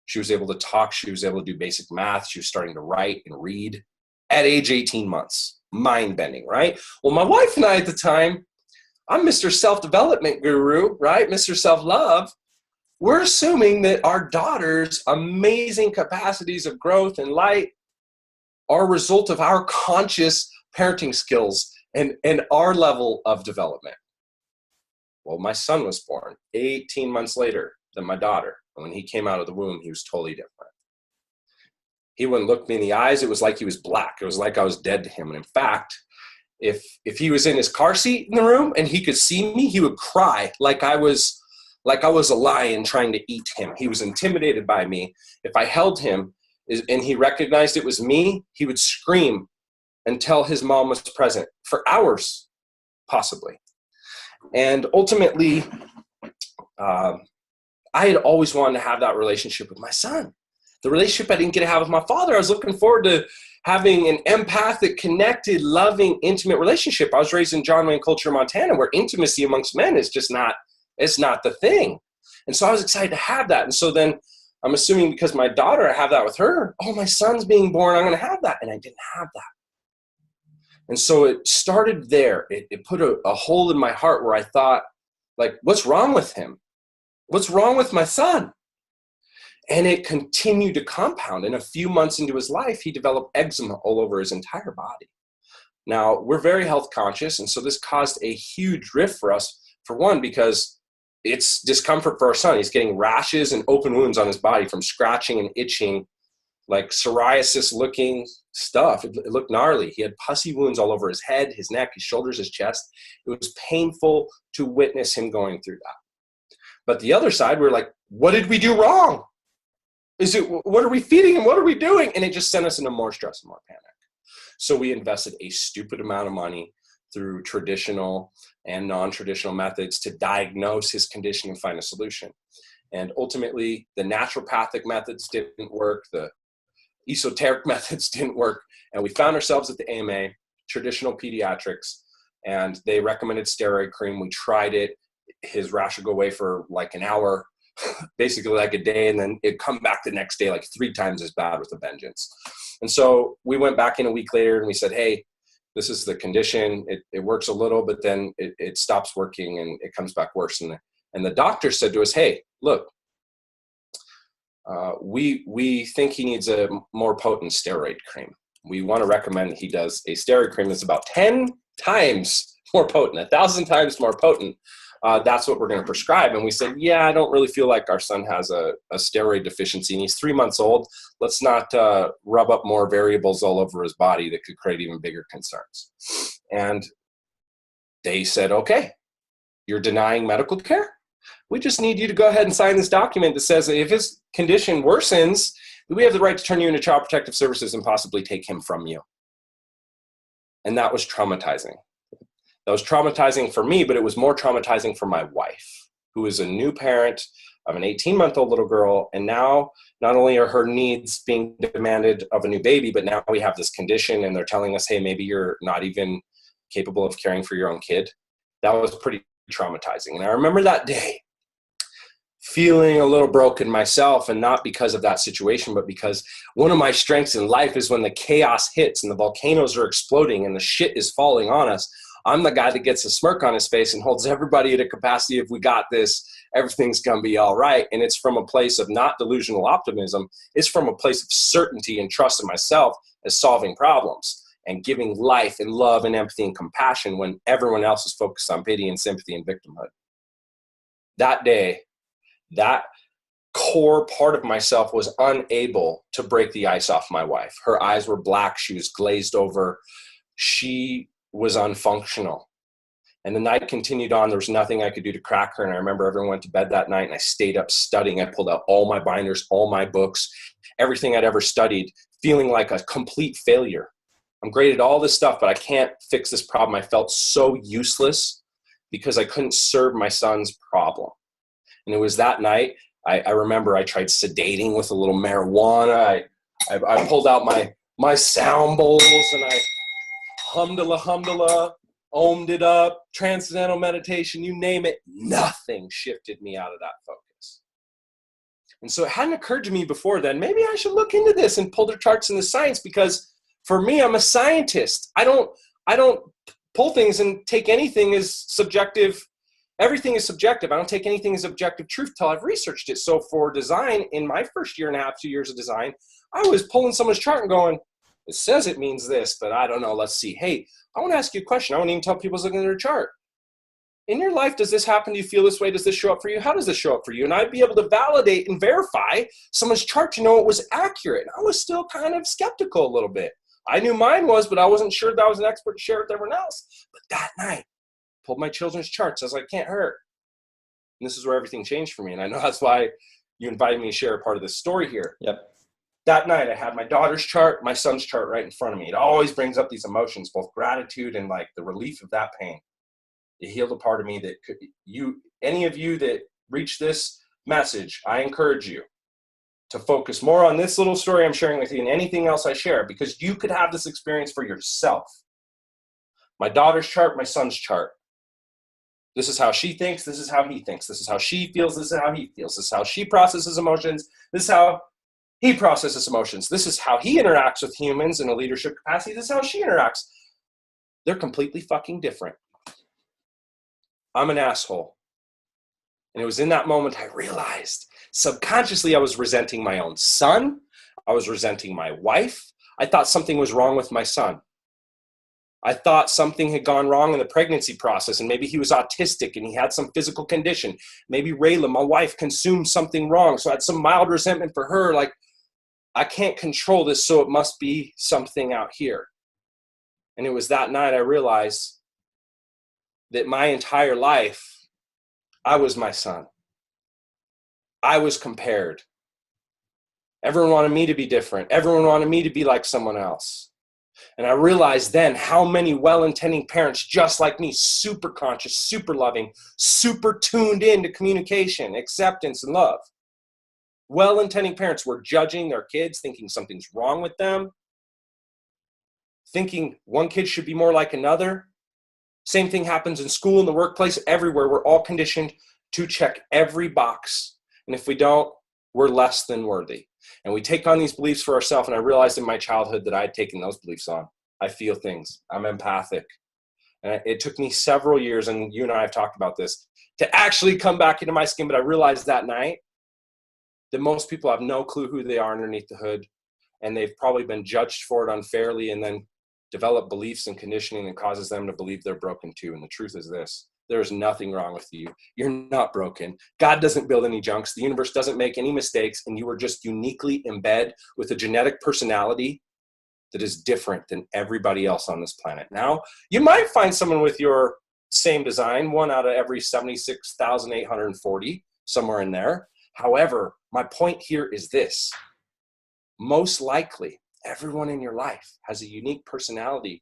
She was able to talk. She was able to do basic math. She was starting to write and read at age 18 months. Mind-bending, right? Well, my wife and I at the time, I'm Mr. Self-Development Guru, right? Mr. Self-Love. We're assuming that our daughter's amazing capacities of growth and light are a result of our conscious parenting skills and our level of development. Well, my son was born 18 months later than my daughter. And when he came out of the womb, he was totally different. He wouldn't look me in the eyes. It was like he was black. It was like I was dead to him. And in fact, if he was in his car seat in the room and he could see me, he would cry like I was a lion trying to eat him. He was intimidated by me. If I held him and he recognized it was me, he would scream until his mom was present for hours, possibly. And ultimately, I had always wanted to have that relationship with my son. The relationship I didn't get to have with my father. I was looking forward to having an empathic, connected, loving, intimate relationship. I was raised in John Wayne culture, Montana, where intimacy amongst men is just not, it's not the thing. And so I was excited to have that. And so then I'm assuming because my daughter, I have that with her. Oh, my son's being born. I'm going to have that. And I didn't have that. And so it started there. It put a hole in my heart where I thought, like, what's wrong with him? What's wrong with my son? And it continued to compound. And a few months into his life, he developed eczema all over his entire body. Now, we're very health conscious, and so this caused a huge rift for us, for one, because it's discomfort for our son. He's getting rashes and open wounds on his body from scratching and itching, like psoriasis-looking stuff. It looked gnarly. He had pussy wounds all over his head, his neck, his shoulders, his chest. It was painful to witness him going through that. But the other side, we're like, what did we do wrong? What are we feeding him? What are we doing? And it just sent us into more stress and more panic. So we invested a stupid amount of money through traditional and non-traditional methods to diagnose his condition and find a solution. And ultimately, the naturopathic methods didn't work. The esoteric methods didn't work. And we found ourselves at the AMA, traditional pediatrics, and they recommended steroid cream. We tried it. His rash would go away for like an hour, basically like a day, and then it'd come back the next day like 3 times as bad with a vengeance. And so we went back in a week later and we said, hey, this is the condition. It works a little, but then it stops working and it comes back worse. And the doctor said to us, hey, look, we think he needs a more potent steroid cream. We want to recommend that he does a steroid cream that's about 10 times more potent, 1,000 times more potent. That's what we're going to prescribe. And we said, yeah, I don't really feel like our son has a steroid deficiency, and he's 3 months old. Let's not rub up more variables all over his body that could create even bigger concerns. And they said, okay, you're denying medical care? We just need you to go ahead and sign this document that says that if his condition worsens, we have the right to turn you into Child Protective Services and possibly take him from you. And that was traumatizing. That was traumatizing for me, but it was more traumatizing for my wife, who is a new parent of an 18-month-old little girl. And now not only are her needs being demanded of a new baby, but now we have this condition and they're telling us, hey, maybe you're not even capable of caring for your own kid. That was pretty traumatizing. And I remember that day feeling a little broken myself, and not because of that situation, but because one of my strengths in life is when the chaos hits and the volcanoes are exploding and the shit is falling on us, I'm the guy that gets a smirk on his face and holds everybody at a capacity. If we got this, everything's going to be all right. And it's from a place of not delusional optimism. It's from a place of certainty and trust in myself as solving problems and giving life and love and empathy and compassion when everyone else is focused on pity and sympathy and victimhood. That day, that core part of myself was unable to break the ice off my wife. Her eyes were black. She was glazed over. She was unfunctional. And the night continued on. There was nothing I could do to crack her. And I remember everyone went to bed that night and I stayed up studying. I pulled out all my binders, all my books, everything I'd ever studied, feeling like a complete failure. I'm great at all this stuff, but I can't fix this problem. I felt so useless because I couldn't serve my son's problem. And it was that night, I remember I tried sedating with a little marijuana. I pulled out my sound bowls and I humdulillah, ohmed it up, transcendental meditation, you name it. Nothing shifted me out of that focus. And so it hadn't occurred to me before then, maybe I should look into this and pull the charts in the science, because for me, I'm a scientist. I don't pull things and take anything as subjective. Everything is subjective. I don't take anything as objective truth till I've researched it. So for design, in my first year and a half, 2 years of design, I was pulling someone's chart and going, it says it means this, but I don't know. Let's see. Hey, I want to ask you a question. I won't even tell people who's looking at their chart. In your life, does this happen? Do you feel this way? Does this show up for you? How does this show up for you? And I'd be able to validate and verify someone's chart to know it was accurate. And I was still kind of skeptical a little bit. I knew mine was, but I wasn't sure that I was an expert to share with everyone else. But that night, pulled my children's charts. I was like, can't hurt. And this is where everything changed for me. And I know that's why you invited me to share a part of this story here. Yep. That night, I had my daughter's chart, my son's chart right in front of me. It always brings up these emotions, both gratitude and like the relief of that pain. It healed a part of me that could, any of you that reach this message, I encourage you to focus more on this little story I'm sharing with you than anything else I share, because you could have this experience for yourself. My daughter's chart, my son's chart. This is how she thinks. This is how he thinks. This is how she feels. This is how he feels. This is how she processes emotions. This is how he processes emotions. This is how he interacts with humans in a leadership capacity. This is how she interacts. They're completely fucking different. I'm an asshole. And it was in that moment I realized subconsciously I was resenting my own son. I was resenting my wife. I thought something was wrong with my son. I thought something had gone wrong in the pregnancy process, and maybe he was autistic and he had some physical condition. Maybe Rayla, my wife, consumed something wrong, so I had some mild resentment for her. Like, I can't control this, so it must be something out here. And it was that night I realized that my entire life, I was my son. I was compared. Everyone wanted me to be different. Everyone wanted me to be like someone else. And I realized then how many well-intending parents just like me, super conscious, super loving, super tuned into communication, acceptance, and love. Well-intending parents were judging their kids, thinking something's wrong with them, thinking one kid should be more like another. Same thing happens in school, in the workplace, everywhere. We're all conditioned to check every box. And if we don't, we're less than worthy. And we take on these beliefs for ourselves. And I realized in my childhood that I had taken those beliefs on. I feel things. I'm empathic. And it took me several years, and you and I have talked about this, to actually come back into my skin. But I realized that night that most people have no clue who they are underneath the hood. And they've probably been judged for it unfairly and then develop beliefs and conditioning that causes them to believe they're broken too. And the truth is this: there is nothing wrong with you. You're not broken. God doesn't build any junks. The universe doesn't make any mistakes. And you are just uniquely embedded with a genetic personality that is different than everybody else on this planet. Now, you might find someone with your same design, one out of every 76,840, somewhere in there. However, my point here is this: most likely, everyone in your life has a unique personality,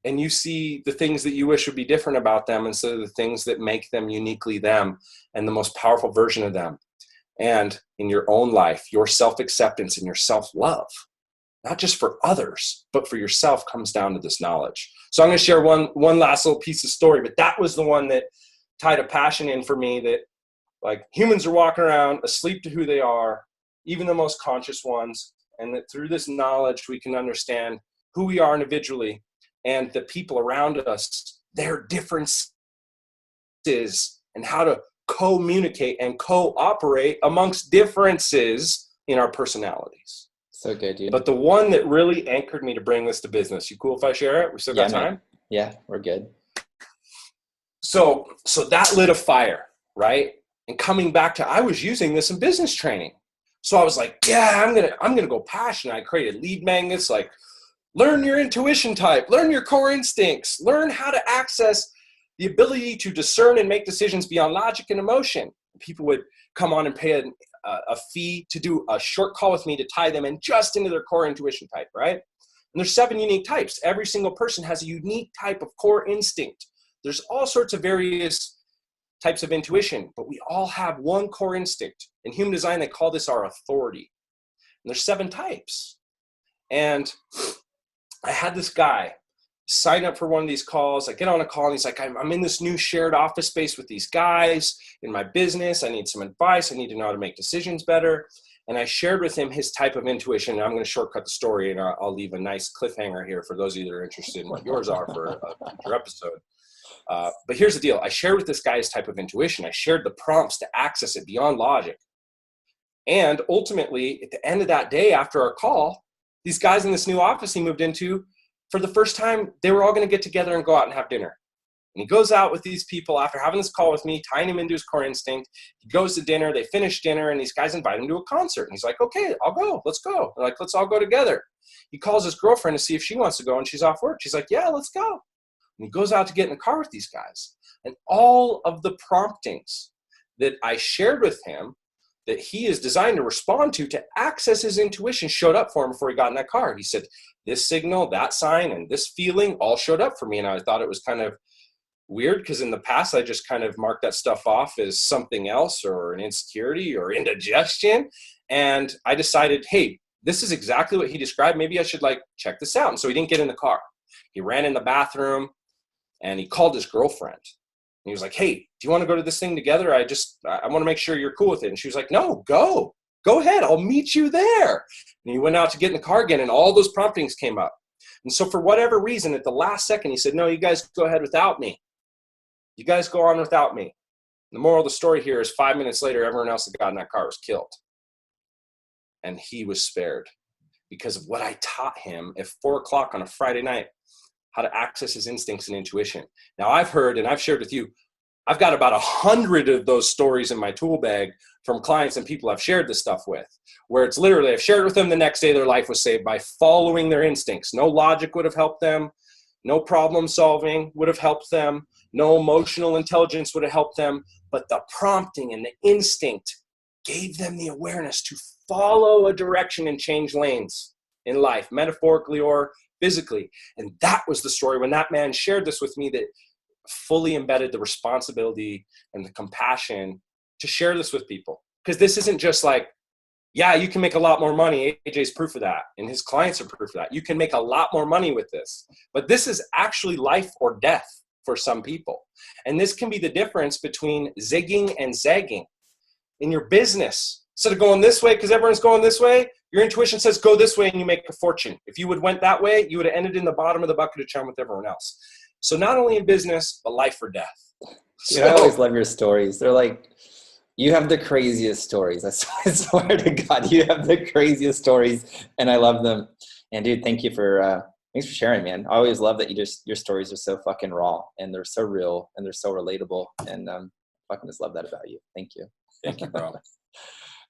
and you see the things that you wish would be different about them instead of the things that make them uniquely them and the most powerful version of them. And in your own life, your self-acceptance and your self-love, not just for others, but for yourself, comes down to this knowledge. So I'm going to share one last little piece of story, but that was the one that tied a passion in for me, that like humans are walking around asleep to who they are, even the most conscious ones. And that through this knowledge, we can understand who we are individually and the people around us, their differences, and how to communicate and cooperate amongst differences in our personalities. So good, dude. But the one that really anchored me to bring this to business, you cool if I share it? We still got time? Yeah, we're good. So that lit a fire, right? And coming back to, I was using this in business training. So I was like, yeah, I'm gonna go passionate. I created lead magnets, like learn your intuition type, learn your core instincts, learn how to access the ability to discern and make decisions beyond logic and emotion. People would come on and pay a fee to do a short call with me to tie them in just into their core intuition type, right? And there's 7 unique types. Every single person has a unique type of core instinct. There's all sorts of various types of intuition, but we all have one core instinct. In human design, they call this our authority. And there's 7 types. And I had this guy sign up for one of these calls. I get on a call and he's like, I'm in this new shared office space with these guys in my business. I need some advice. I need to know how to make decisions better. And I shared with him his type of intuition. And I'm going to shortcut the story, and I'll leave a nice cliffhanger here for those of you that are interested in what yours are for a future episode. But here's the deal. I shared with this guy his type of intuition. I shared the prompts to access it beyond logic. And ultimately, at the end of that day after our call, these guys in this new office he moved into, for the first time, they were all going to get together and go out and have dinner. And he goes out with these people after having this call with me, tying him into his core instinct. He goes to dinner. They finish dinner, and these guys invite him to a concert. And he's like, okay, I'll go. Let's go. They're like, let's all go together. He calls his girlfriend to see if she wants to go, and she's off work. She's like, yeah, let's go. And he goes out to get in the car with these guys. And all of the promptings that I shared with him that he is designed to respond to access his intuition showed up for him before he got in that car. He said, this signal, that sign, and this feeling all showed up for me. And I thought it was kind of weird because in the past, I just kind of marked that stuff off as something else or an insecurity or indigestion. And I decided, hey, this is exactly what he described. Maybe I should check this out. And so he didn't get in the car. He ran in the bathroom and he called his girlfriend. And he was like, hey, do you want to go to this thing together? I want to make sure you're cool with it. And she was like, no, go ahead. I'll meet you there. And he went out to get in the car again, and all those promptings came up. And so for whatever reason, at the last second, he said, no, you guys go ahead without me. You guys go on without me. The moral of the story here is 5 minutes later, everyone else that got in that car was killed. And he was spared because of what I taught him at 4 o'clock on a Friday night. how to access his instincts and intuition. Now I've heard, and I've shared with you, I've got about 100 of those stories in my tool bag from clients and people I've shared this stuff with, where it's literally, I've shared with them the next day their life was saved by following their instincts. No logic would have helped them. No problem solving would have helped them. No emotional intelligence would have helped them. But the prompting and the instinct gave them the awareness to follow a direction and change lanes in life, metaphorically or physically. And that was the story when that man shared this with me, that fully embedded the responsibility and the compassion to share this with people. Because this isn't just like, yeah, you can make a lot more money. AJ's proof of that, and his clients are proof of that. You can make a lot more money with this. But this is actually life or death for some people. And this can be the difference between zigging and zagging. In your business, instead of going this way because everyone's going this way, your intuition says go this way and you make a fortune. If you would went that way, you would have ended in the bottom of the bucket of chum with everyone else. So not only in business, but life or death. So, I always love your stories. They're like, you have the craziest stories. I swear to God, you have the craziest stories, and I love them. And dude, thanks for sharing, man. I always love that your stories are so fucking raw, and they're so real, and they're so relatable. And fucking just love that about you. Thank you. Thank you, bro.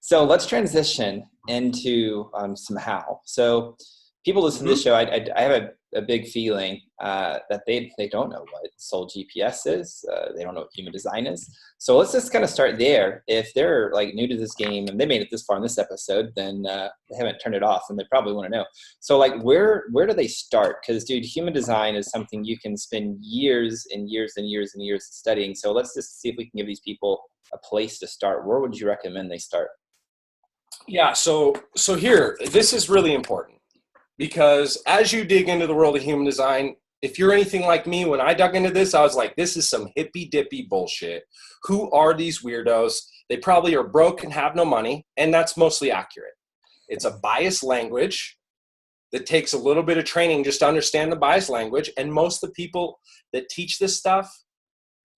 So let's transition into some how. So people listen to this show, I have a big feeling that they don't know what soul GPS is. They don't know what human design is. So let's just kind of start there. If they're like new to this game and they made it this far in this episode, then they haven't turned it off and they probably want to know. So like where do they start? Because dude, human design is something you can spend years and years and years and years studying. So let's just see if we can give these people a place to start. Where would you recommend they start? Yeah, so here, this is really important, because as you dig into the world of human design, if you're anything like me, when I dug into this, I was like, this is some hippy-dippy bullshit. Who are these weirdos? They probably are broke and have no money, and that's mostly accurate. It's a biased language that takes a little bit of training just to understand the biased language, and most of the people that teach this stuff,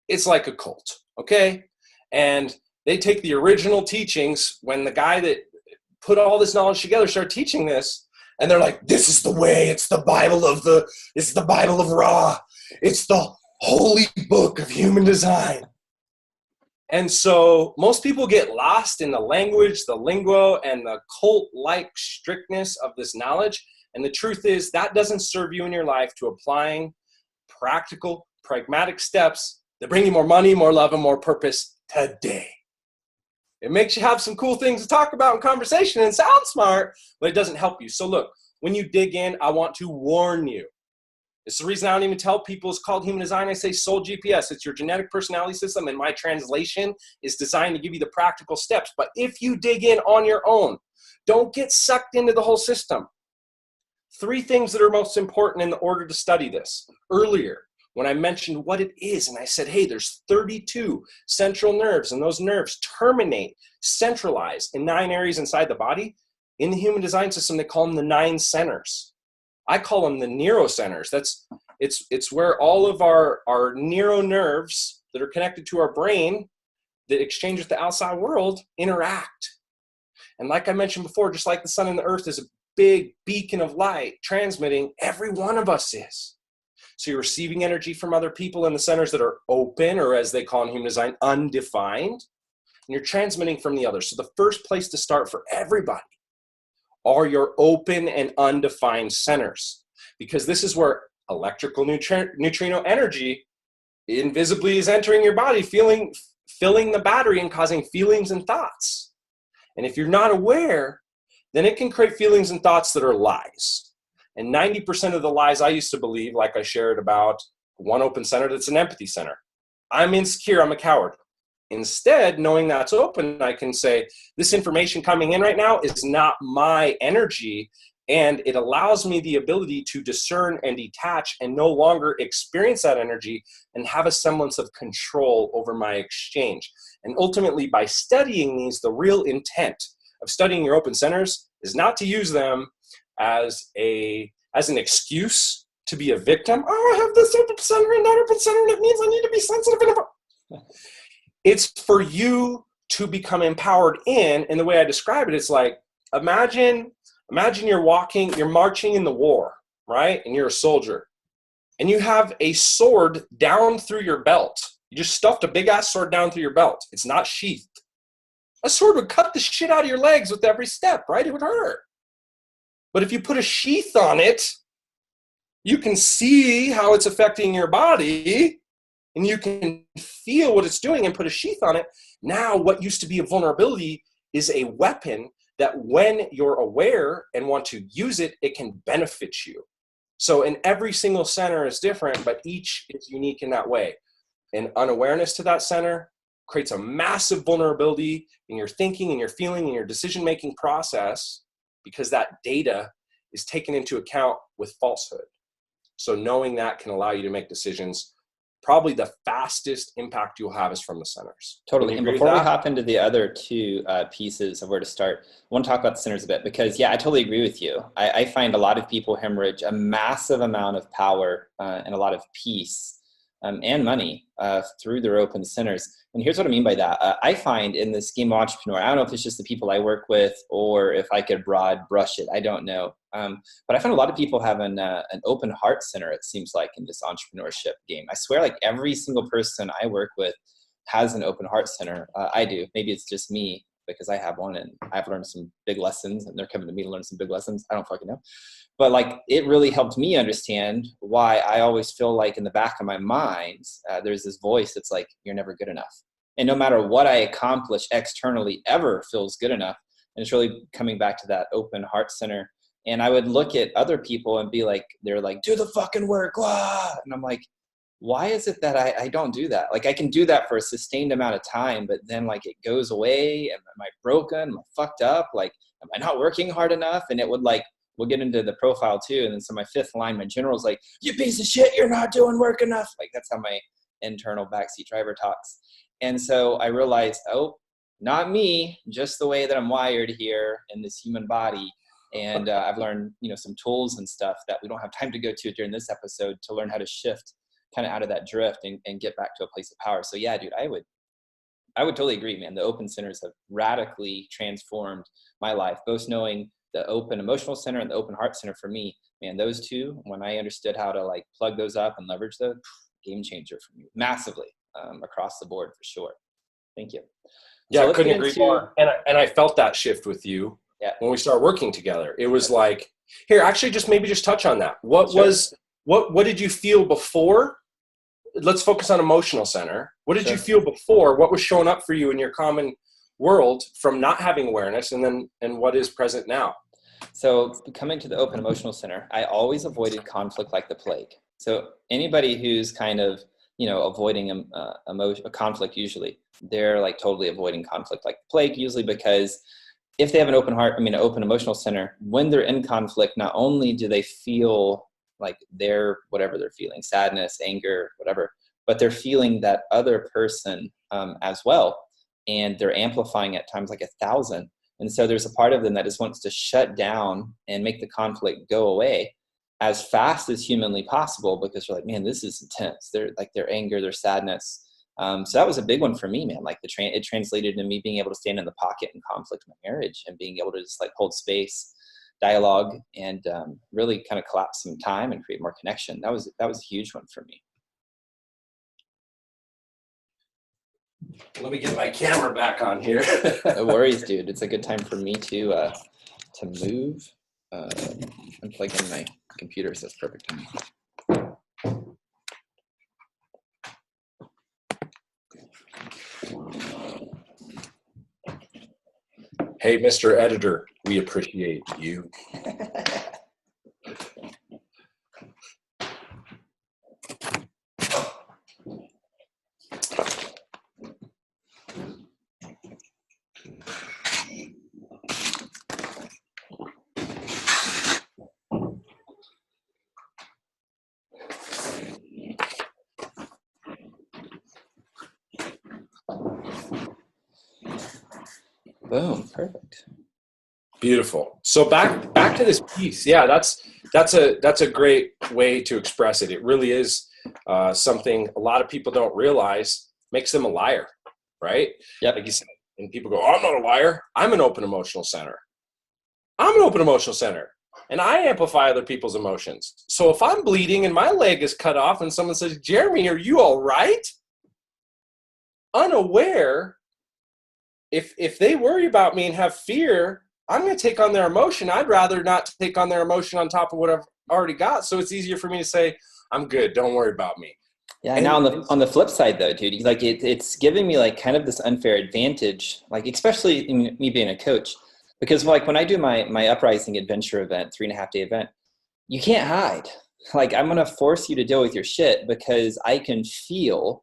it's like a cult, okay? And they take the original teachings when the guy that put all this knowledge together started teaching this, and they're like, this is the way, it's the Bible of Ra, it's the holy book of human design. And so most people get lost in the language, the lingo, and the cult-like strictness of this knowledge. And the truth is that doesn't serve you in your life to applying practical, pragmatic steps that bring you more money, more love, and more purpose today. It makes you have some cool things to talk about in conversation and sound smart, but it doesn't help you. So look, when you dig in, I want to warn you. It's the reason I don't even tell people it's called human design. I say soul GPS. It's your genetic personality system, and my translation is designed to give you the practical steps. But if you dig in on your own, don't get sucked into the whole system. 3 things that are most important in the order to study this. Earlier, when I mentioned what it is, and I said, hey, there's 32 central nerves, and those nerves terminate, centralize in 9 areas inside the body. In the human design system, they call them the 9 centers. I call them the neurocenters. It's where all of our neuro nerves that are connected to our brain that exchange with the outside world interact. And like I mentioned before, just like the sun and the earth is a big beacon of light transmitting, every one of us is. So you're receiving energy from other people in the centers that are open, or as they call in human design, undefined, and you're transmitting from the others. So the first place to start for everybody are your open and undefined centers, because this is where electrical neutrino energy invisibly is entering your body, filling the battery and causing feelings and thoughts. And if you're not aware, then it can create feelings and thoughts that are lies. And 90% of the lies I used to believe, like I shared about one open center, that's an empathy center. I'm insecure, I'm a coward. Instead, knowing that's open, I can say, this information coming in right now is not my energy, and it allows me the ability to discern and detach and no longer experience that energy and have a semblance of control over my exchange. And ultimately, by studying these, the real intent of studying your open centers is not to use them as an excuse to be a victim. Oh, I have this open center and that open center, and it means I need to be sensitive. It's for you to become empowered in, and the way I describe it, it's like, imagine you're marching in the war, right? And you're a soldier. and you have a sword down through your belt. You just stuffed a big ass sword down through your belt. It's not sheathed. A sword would cut the shit out of your legs with every step, right? It would hurt. But if you put a sheath on it, you can see how it's affecting your body, and you can feel what it's doing and put a sheath on it. Now, what used to be a vulnerability is a weapon that when you're aware and want to use it, it can benefit you. So in every single center is different, but each is unique in that way. And unawareness to that center creates a massive vulnerability in your thinking and your feeling and your decision-making process, because that data is taken into account with falsehood. So knowing that can allow you to make decisions. Probably the fastest impact you'll have is from the centers. Totally. And before we hop into the other two pieces of where to start, I want to talk about the centers a bit, because yeah, I totally agree with you. I find a lot of people hemorrhage a massive amount of power and a lot of peace and money through their open centers. And here's what I mean by that. I find in the scheme of entrepreneur, I don't know if it's just the people I work with or if I could broad brush it, I don't know. But I find a lot of people have an open heart center, it seems like, in this entrepreneurship game. I swear, like every single person I work with has an open heart center. I do. Maybe it's just me because I have one and I've learned some big lessons and they're coming to me to learn some big lessons. I don't fucking know. But like, it really helped me understand why I always feel like in the back of my mind, there's this voice that's like, you're never good enough. And no matter what I accomplish externally ever feels good enough. And it's really coming back to that open heart center. And I would look at other people and be like, they're like, do the fucking work. Blah. And I'm like, why is it that I don't do that? Like I can do that for a sustained amount of time, but then like it goes away. Am I broken? Am I fucked up? Like, am I not working hard enough? And it would like, we'll get into the profile too. And then so my fifth line, my general's like, you piece of shit, you're not doing work enough. Like that's how my internal backseat driver talks. And so I realized, oh, not me, just the way that I'm wired here in this human body. And I've learned, some tools and stuff that we don't have time to go to during this episode to learn how to shift kind of out of that drift and get back to a place of power. So yeah, dude, I would totally agree, man. The open centers have radically transformed my life, both knowing the open emotional center and the open heart center for me, man, those two, when I understood how to like plug those up and leverage those, game changer for me, massively across the board for sure. Thank you. Yeah, so I couldn't agree more. And I felt that shift with you. Yeah. When we started working together, it was like, here, actually just touch on that. What did you feel before? Let's focus on emotional center. What did you feel before? What was showing up for you in your common world from not having awareness, and what is present now? So coming to the open emotional center, I always avoided conflict like the plague. So anybody who's kind of, avoiding a conflict, usually they're like totally avoiding conflict like the plague, usually because if they have an open open emotional center, when they're in conflict, not only do they feel like whatever they're feeling, sadness, anger, whatever, but they're feeling that other person as well. And they're amplifying at times like 1,000. And so there's a part of them that just wants to shut down and make the conflict go away as fast as humanly possible, because they're like, man, this is intense. They're like their anger, their sadness. So that was a big one for me, man. Like it translated to me being able to stand in the pocket in conflict in my marriage and being able to just like hold space, dialogue, and really kind of collapse some time and create more connection. That was a huge one for me. Let me get my camera back on here. No worries, dude. It's a good time for me to move. I'm plugging in my computer, so it's perfect timing. Hey, Mr. Editor, we appreciate you. Boom, perfect. Beautiful. So back to this piece. Yeah, that's a great way to express it. It really is something a lot of people don't realize makes them a liar, right? Yeah. Like you said, and people go, oh, I'm not a liar. I'm an open emotional center. I'm an open emotional center. And I amplify other people's emotions. So if I'm bleeding and my leg is cut off and someone says, Jaramy, are you all right? Unaware, if they worry about me and have fear, I'm going to take on their emotion. I'd rather not take on their emotion on top of what I've already got. So it's easier for me to say, I'm good. Don't worry about me. Yeah. And now on the flip side though, dude, like it's giving me like kind of this unfair advantage, like especially in me being a coach, because like when I do my Uprising Adventure event, 3.5-day event, you can't hide. Like I'm going to force you to deal with your shit because I can feel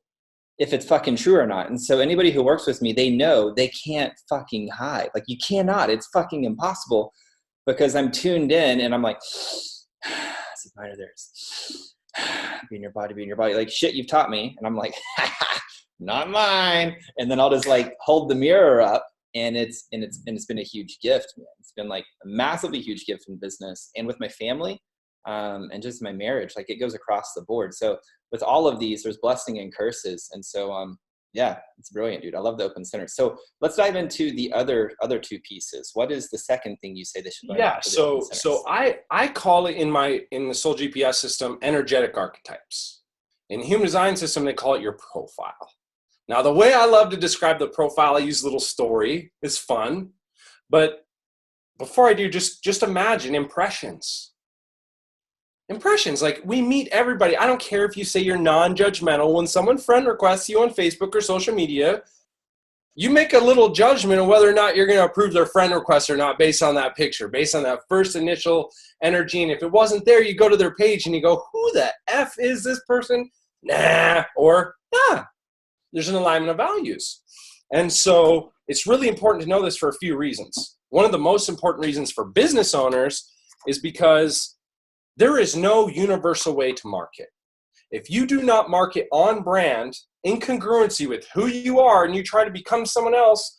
if it's fucking true or not. And so anybody who works with me, they know they can't fucking hide. Like you cannot, it's fucking impossible because I'm tuned in and I'm like, it's a minor there's be in your body, like shit you've taught me. And I'm like, not mine. And then I'll just like hold the mirror up and it's been a huge gift, man. It's been like a massively huge gift in business and with my family and just my marriage. Like it goes across the board. So with all of these, there's blessing and curses. And so, yeah, it's brilliant, dude. I love the open center. So let's dive into the other two pieces. What is the second thing you say they should learn? Yeah. So I call it in the Soul GPS system, energetic archetypes. In the human design system, they call it your profile. Now, the way I love to describe the profile, I use a little story. It's fun. But before I do, just imagine impressions. Impressions, like we meet everybody. I don't care if you say you're non-judgmental. When someone friend requests you on Facebook or social media, you make a little judgment on whether or not you're going to approve their friend request or not based on that picture, based on that first initial energy. And if it wasn't there, you go to their page and you go, who the F is this person? Nah, or nah. There's an alignment of values. And so it's really important to know this for a few reasons. One of the most important reasons for business owners is because there is no universal way to market. If you do not market on brand in congruency with who you are and you try to become someone else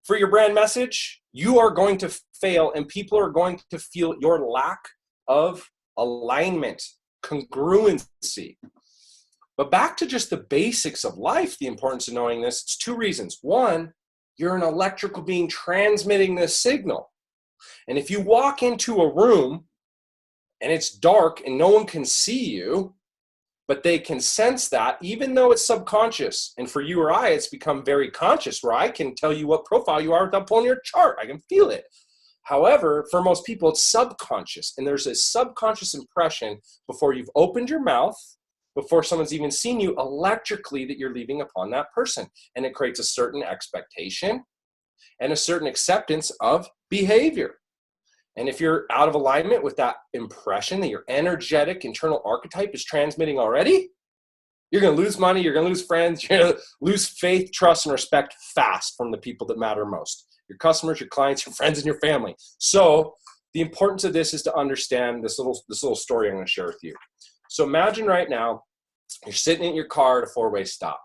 for your brand message, you are going to fail and people are going to feel your lack of alignment, congruency. But back to just the basics of life, the importance of knowing this, it's two reasons. One, you're an electrical being transmitting this signal. And if you walk into a room and it's dark and no one can see you, but they can sense that, even though it's subconscious. And for you or I, it's become very conscious where I can tell you what profile you are without pulling your chart. I can feel it. However, for most people, it's subconscious. And there's a subconscious impression before you've opened your mouth, before someone's even seen you electrically that you're leaving upon that person. And it creates a certain expectation and a certain acceptance of behavior. And if you're out of alignment with that impression that your energetic internal archetype is transmitting already, you're going to lose money, you're going to lose friends, you're going to lose faith, trust, and respect fast from the people that matter most. Your customers, your clients, your friends, and your family. So the importance of this is to understand this little story I'm going to share with you. So imagine right now, you're sitting in your car at a 4-way stop.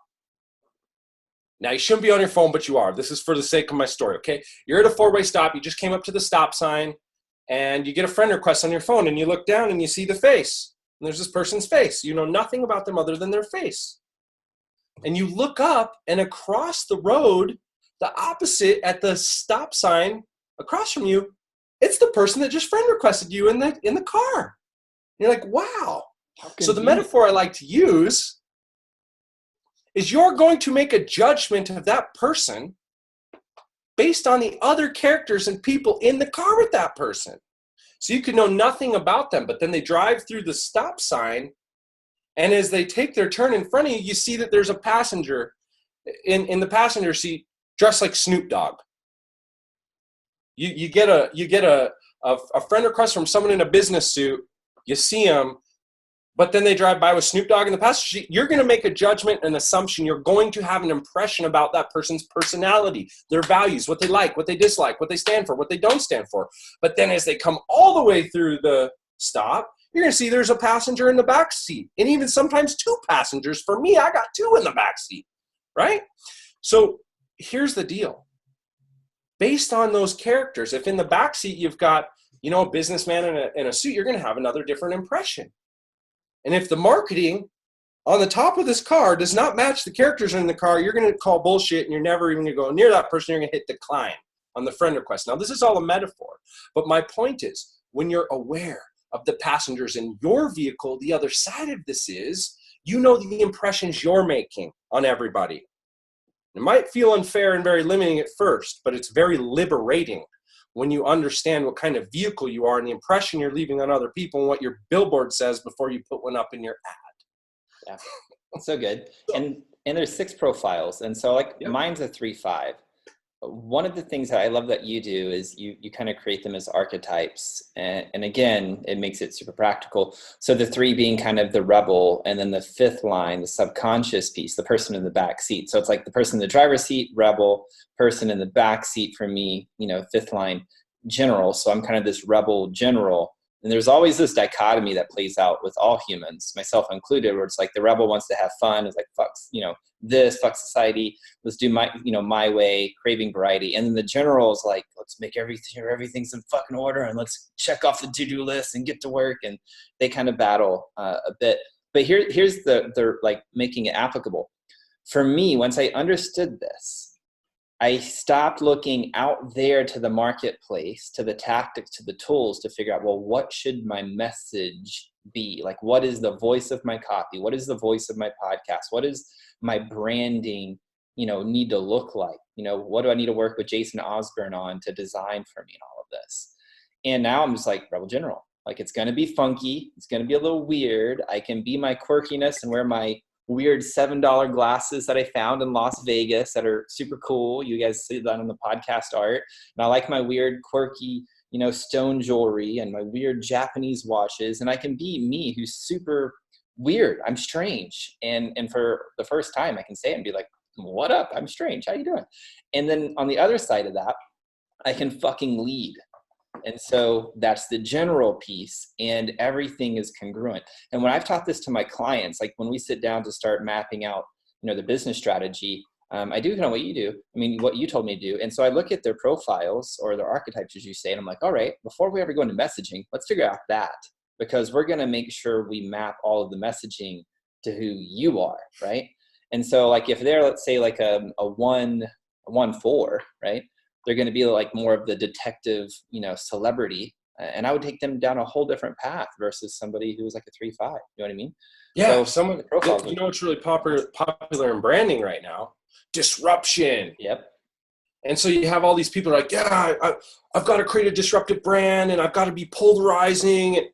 Now, you shouldn't be on your phone, but you are. This is for the sake of my story, okay? You're at a 4-way stop. You just came up to the stop sign. And you get a friend request on your phone and you look down and you see the face. And there's this person's face. You know nothing about them other than their face. And you look up and across the road, the opposite at the stop sign across from you, it's the person that just friend requested you in the car. And you're like, wow. So the metaphor I like to use is you're going to make a judgment of that person based on the other characters and people in the car with that person. So you could know nothing about them, but then they drive through the stop sign, and as they take their turn in front of you, you see that there's a passenger in the passenger seat dressed like Snoop Dogg. You get a friend request from someone in a business suit, you see them, but then they drive by with Snoop Dogg in the passenger seat. You're going to make a judgment, an assumption. You're going to have an impression about that person's personality, their values, what they like, what they dislike, what they stand for, what they don't stand for. But then as they come all the way through the stop, you're going to see there's a passenger in the back seat, and even sometimes 2 passengers. For me, I got 2 in the back seat, right? So here's the deal. Based on those characters, if in the back seat you've got, a businessman in a suit, you're going to have another different impression. And if the marketing on the top of this car does not match the characters in the car, you're going to call bullshit and you're never even going to go near that person. You're going to hit decline on the friend request. Now, this is all a metaphor. But my point is, when you're aware of the passengers in your vehicle, the other side of this is, you know the impressions you're making on everybody. It might feel unfair and very limiting at first, but it's very liberating when you understand what kind of vehicle you are and the impression you're leaving on other people and what your billboard says before you put one up in your ad. Yeah, so good. And there's 6 profiles. And so like mine's a 3-5. One of the things that I love that you do is you kind of create them as archetypes. And again, it makes it super practical. So the 3 being kind of the rebel, and then the 5th line, the subconscious piece, the person in the back seat. So it's like the person in the driver's seat, rebel, person in the back seat for me, 5th line, general. So I'm kind of this rebel general. And there's always this dichotomy that plays out with all humans, myself included, where it's like the rebel wants to have fun. It's like, fuck, fuck society. Let's do my way, craving variety. And then the general is like, let's make everything's in fucking order and let's check off the to-do list and get to work. And they kind of battle a bit. But here's they're like making it applicable. For me, once I understood this, I stopped looking out there to the marketplace, to the tactics, to the tools to figure out, well, what should my message be? Like, what is the voice of my copy? What is the voice of my podcast? What is my branding, need to look like? What do I need to work with Jason Osborne on to design for me and all of this? And now I'm just like Rebel General. Like, it's going to be funky. It's going to be a little weird. I can be my quirkiness and wear my weird $7 glasses that I found in Las Vegas that are super cool. You guys see that on the podcast art. And I like my weird, quirky, stone jewelry and my weird Japanese watches. And I can be me, who's super weird. I'm strange. And for the first time, I can say it and be like, what up? I'm strange. How you doing? And then on the other side of that, I can fucking lead. And so that's the general piece, and everything is congruent. And when I've taught this to my clients, like when we sit down to start mapping out, the business strategy, I do kind of what you do. I mean, what you told me to do. And so I look at their profiles or their archetypes, as you say, and I'm like, all right, before we ever go into messaging, let's figure out that, because we're going to make sure we map all of the messaging to who you are. Right. And so like, if they're, let's say like a 1-4, right? They're going to be like more of the detective, celebrity. And I would take them down a whole different path versus somebody who was like a 3-5. You know what I mean? Yeah. So what's really popular in branding right now? Disruption. Yep. And so you have all these people like, yeah, I've got to create a disruptive brand and I've got to be polarizing.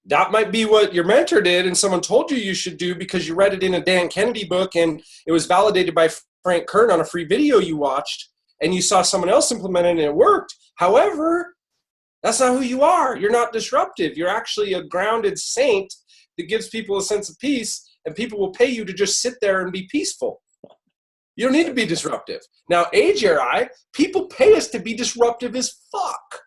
That might be what your mentor did and someone told you should do because you read it in a Dan Kennedy book and it was validated by Frank Kern on a free video you watched, and you saw someone else implement it and it worked. However, that's not who you are. You're not disruptive. You're actually a grounded saint that gives people a sense of peace, and people will pay you to just sit there and be peaceful. You don't need to be disruptive. Now, Jerry, people pay us to be disruptive as fuck.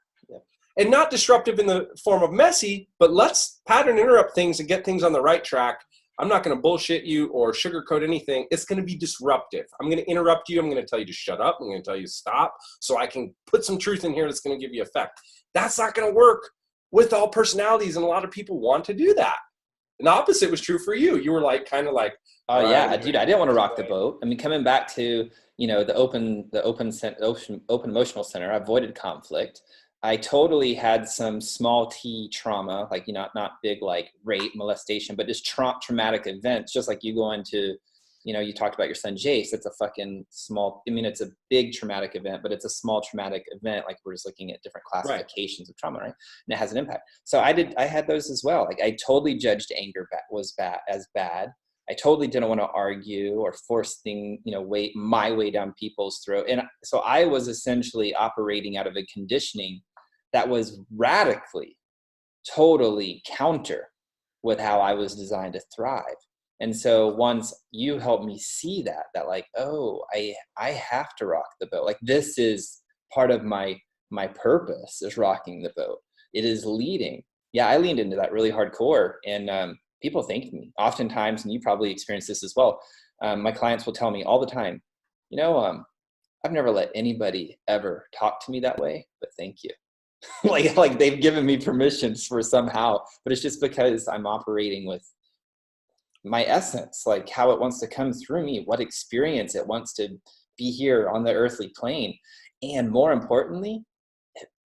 And not disruptive in the form of messy, but let's pattern interrupt things and get things on the right track. I'm not going to bullshit you or sugarcoat anything. It's going to be disruptive. I'm going to interrupt you. I'm going to tell you to shut up. I'm going to tell you to stop so I can put some truth in here that's going to give you effect. That's not going to work with all personalities, and a lot of people want to do that. And the opposite was true for you. You were like, kind of like, oh yeah, dude, I didn't want to rock the boat. I mean, coming back to, the open emotional center, I avoided conflict. I totally had some small T trauma, like, not big, like rape, molestation, but just traumatic events, just like you go into, you talked about your son, Jace. It's a fucking small, it's a big traumatic event, but it's a small traumatic event. Like, we're just looking at different classifications of trauma, right? And it has an impact. So I had those as well. Like, I totally judged anger as bad. I totally didn't want to argue or force my way down people's throat. And so I was essentially operating out of a conditioning that was radically, totally counter with how I was designed to thrive. And so once you helped me see that like, oh, I have to rock the boat. Like, this is part of my purpose, is rocking the boat. It is leading. Yeah, I leaned into that really hardcore, and people thanked me oftentimes, and you probably experienced this as well. My clients will tell me all the time, I've never let anybody ever talk to me that way, but thank you. like they've given me permissions for somehow, but it's just because I'm operating with my essence, like how it wants to come through me, what experience it wants to be here on the earthly plane. And more importantly,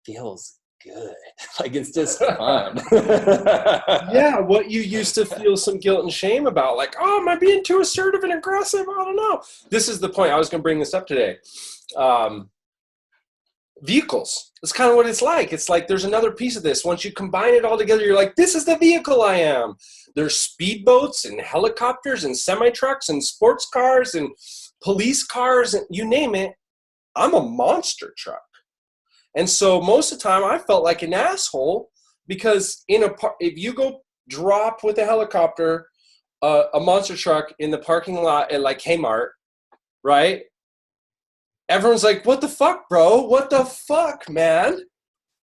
feels good. Like, it's just fun. Yeah, what you used to feel some guilt and shame about, like, oh, am I being too assertive and aggressive? I don't know. This is the point. I was going to bring this up today. Vehicles. That's kind of what it's like. It's like there's another piece of this. Once you combine it all together, you're like, this is the vehicle I am. There's speedboats and helicopters and semi-trucks and sports cars and police cars and you name it. I'm a monster truck. And so most of the time I felt like an asshole because if you go drop with a helicopter, a monster truck in the parking lot at like Kmart, right? Everyone's like, what the fuck, bro? What the fuck, man?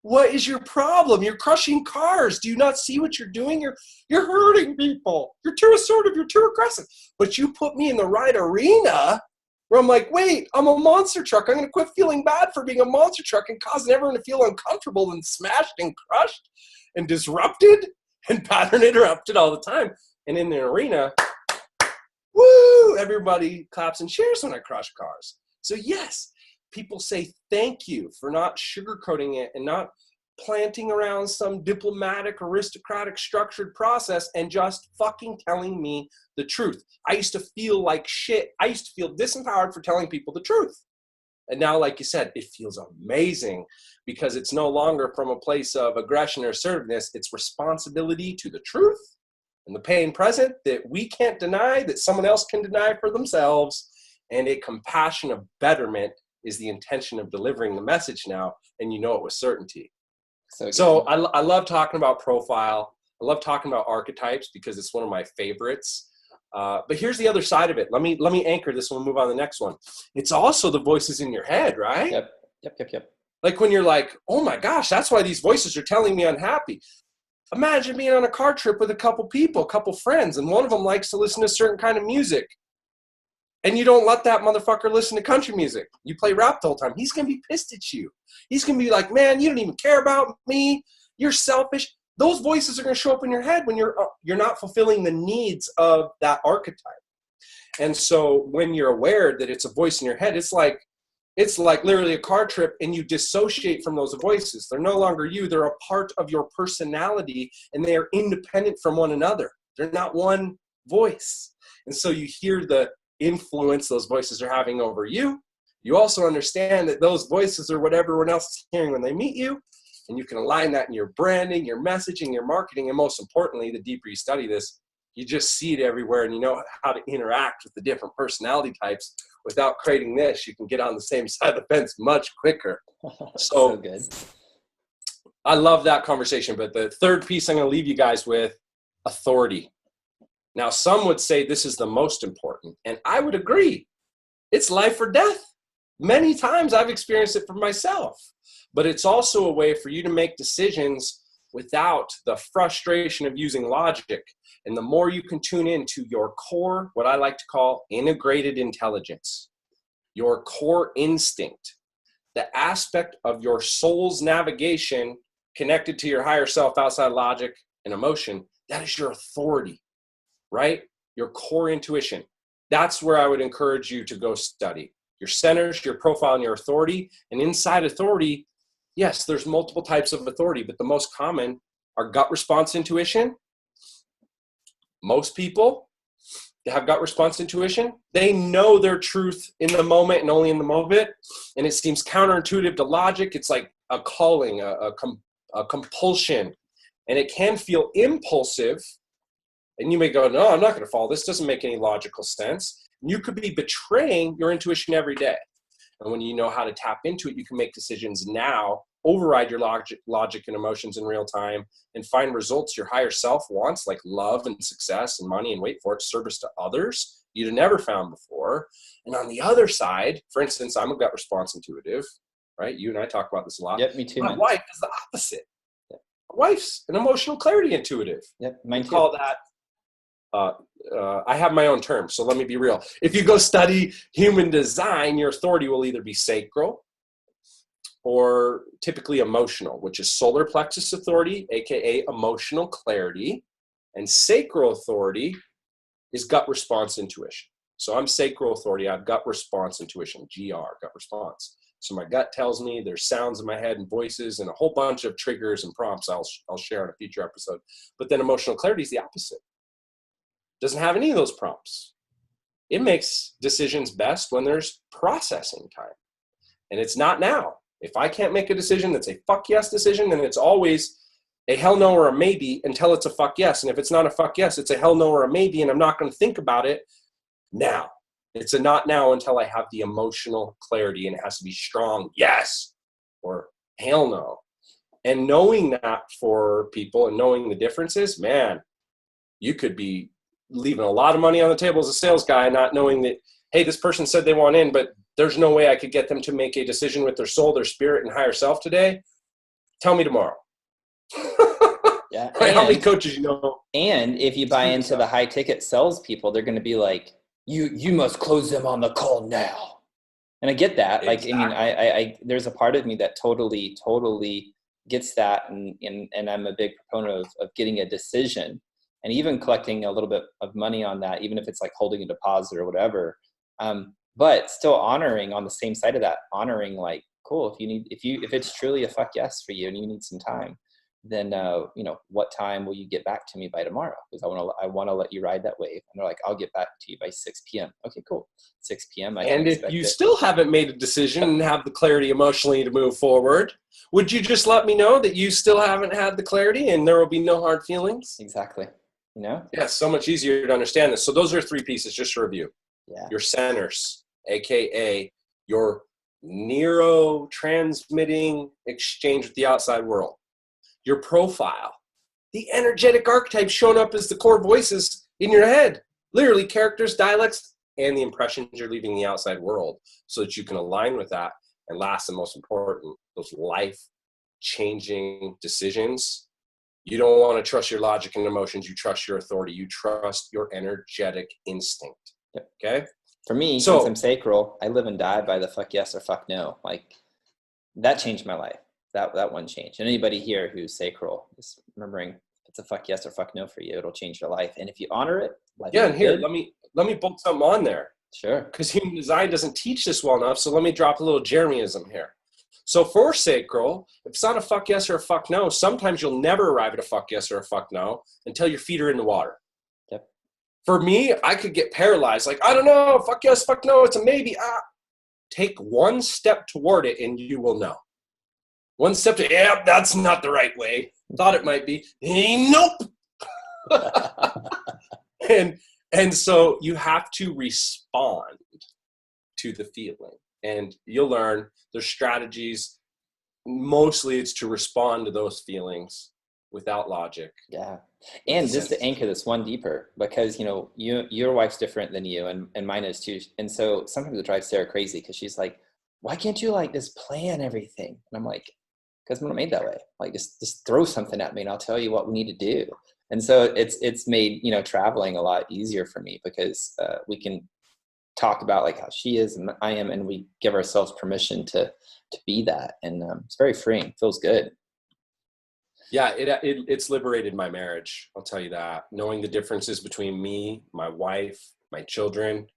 What is your problem? You're crushing cars. Do you not see what you're doing? You're hurting people. You're too assertive. You're too aggressive. But you put me in the right arena where I'm like, wait, I'm a monster truck. I'm going to quit feeling bad for being a monster truck and causing everyone to feel uncomfortable and smashed and crushed and disrupted and pattern interrupted all the time. And in the arena, woo, everybody claps and cheers when I crush cars. So yes, people say thank you for not sugarcoating it and not planting around some diplomatic, aristocratic, structured process and just fucking telling me the truth. I used to feel like shit. I used to feel disempowered for telling people the truth. And now, like you said, it feels amazing because it's no longer from a place of aggression or assertiveness. It's responsibility to the truth and the pain present that we can't deny, that someone else can deny for themselves. And a compassion of betterment is the intention of delivering the message now, and you know it with certainty. So I love talking about profile. I love talking about archetypes because it's one of my favorites. But here's the other side of it. Let me anchor this one. We'll move on to the next one. It's also the voices in your head, right? Yep. Like when you're like, oh my gosh, that's why these voices are telling me unhappy. Imagine being on a car trip with a couple people, a couple friends, and one of them likes to listen to a certain kind of music. And you don't let that motherfucker listen to country music. You play rap the whole time. He's going to be pissed at you. He's going to be like, man, you don't even care about me. You're selfish. Those voices are going to show up in your head when you're not fulfilling the needs of that archetype. And so when you're aware that it's a voice in your head, it's like literally a car trip and you dissociate from those voices. They're no longer you. They're a part of your personality and they are independent from one another. They're not one voice. And so you hear the influence those voices are having over you. You also understand that those voices are what everyone else is hearing when they meet you, and you can align that in your branding, your messaging, your marketing, and most importantly, the deeper you study this, you just see it everywhere and you know how to interact with the different personality types. Without creating this, you can get on the same side of the fence much quicker. So good. I love that conversation, but the third piece I'm going to leave you guys with, authority. Now, some would say this is the most important, and I would agree. It's life or death. Many times I've experienced it for myself, but it's also a way for you to make decisions without the frustration of using logic. And the more you can tune into your core, what I like to call integrated intelligence, your core instinct, the aspect of your soul's navigation connected to your higher self outside logic and emotion, that is your authority. Right? Your core intuition. That's where I would encourage you to go study. Your centers, your profile, and your authority. And inside authority, yes, there's multiple types of authority, but the most common are gut response intuition. Most people that have gut response intuition, they know their truth in the moment and only in the moment. And it seems counterintuitive to logic. It's like a calling, a compulsion. And it can feel impulsive. And you may go, no, I'm not going to follow. This doesn't make any logical sense. And you could be betraying your intuition every day. And when you know how to tap into it, you can make decisions now, override your logic and emotions in real time, and find results your higher self wants, like love and success and money, and wait for it, service to others you'd have never found before. And on the other side, for instance, I'm a gut response intuitive, right? You and I talk about this a lot. Yep, me too. My wife is the opposite. Yep. My wife's an emotional clarity intuitive. Yep, mine too. We call that I have my own terms, so let me be real. If you go study human design, your authority will either be sacral or typically emotional, which is solar plexus authority, aka emotional clarity, and sacral authority is gut response intuition. So I'm sacral authority, I have gut response intuition, GR, gut response. So my gut tells me, there's sounds in my head and voices and a whole bunch of triggers and prompts I'll share in a future episode. But then emotional clarity is the opposite. Doesn't have any of those prompts. It makes decisions best when there's processing time. And it's not now. If I can't make a decision that's a fuck yes decision, then it's always a hell no or a maybe until it's a fuck yes. And if it's not a fuck yes, it's a hell no or a maybe, and I'm not going to think about it now. It's a not now until I have the emotional clarity, and it has to be strong yes or hell no. And knowing that for people and knowing the differences, man, you could be leaving a lot of money on the table as a sales guy, not knowing that, hey, this person said they want in, but there's no way I could get them to make a decision with their soul, their spirit, and higher self today. Tell me tomorrow. Yeah. How many coaches you know? And if you buy into the high ticket salespeople, they're going to be like, you must close them on the call now. And I get that. Exactly. Like, I mean, I there's a part of me that totally gets that. And I'm a big proponent of getting a decision and even collecting a little bit of money on that, even if it's like holding a deposit or whatever. But still honoring on the same side of that, honoring like, cool, if it's truly a fuck yes for you and you need some time, then what time will you get back to me by tomorrow? Because I want to let you ride that wave. And they're like, I'll get back to you by 6 p.m. Okay, cool. 6 p.m. And if you still haven't made a decision and have the clarity emotionally to move forward, would you just let me know that you still haven't had the clarity and there will be no hard feelings? Exactly. You know? Yeah, so much easier to understand this. So those are 3 pieces, just to review. Yeah. Your centers, AKA your neurotransmitting exchange with the outside world. Your profile, the energetic archetypes showing up as the core voices in your head, literally characters, dialects, and the impressions you're leaving the outside world so that you can align with that. And last and most important, those life-changing decisions. You don't want to trust your logic and emotions. You trust your authority. You trust your energetic instinct. Yep. Okay? For me, since I'm sacral, I live and die by the fuck yes or fuck no. Like, that changed my life. That one changed. And anybody here who's sacral, just remembering if it's a fuck yes or fuck no for you, it'll change your life. And if you honor it, life yeah. And here, good. let me bolt something on there. Sure. Because human design doesn't teach this well enough. So let me drop a little Jaramyism here. So for sacral, if it's not a fuck yes or a fuck no, sometimes you'll never arrive at a fuck yes or a fuck no until your feet are in the water. Yep. For me, I could get paralyzed. Like, I don't know, fuck yes, fuck no, it's a maybe. Take one step toward it and you will know. One step to, yeah, that's not the right way. Thought it might be. Nope. And so you have to respond to the feeling. And you'll learn there's strategies. Mostly it's to respond to those feelings without logic. Yeah. And just to anchor this one deeper, because, your wife's different than you and mine is too. And so sometimes it drives Sarah crazy because she's like, why can't you like just plan everything? And I'm like, because I'm not made that way. Like just throw something at me and I'll tell you what we need to do. And so it's made, traveling a lot easier for me because we can talk about like how she is and I am, and we give ourselves permission to be that. And it's very freeing. Feels good. Yeah, it's liberated my marriage. I'll tell you that. Knowing the differences between me, my wife, my children,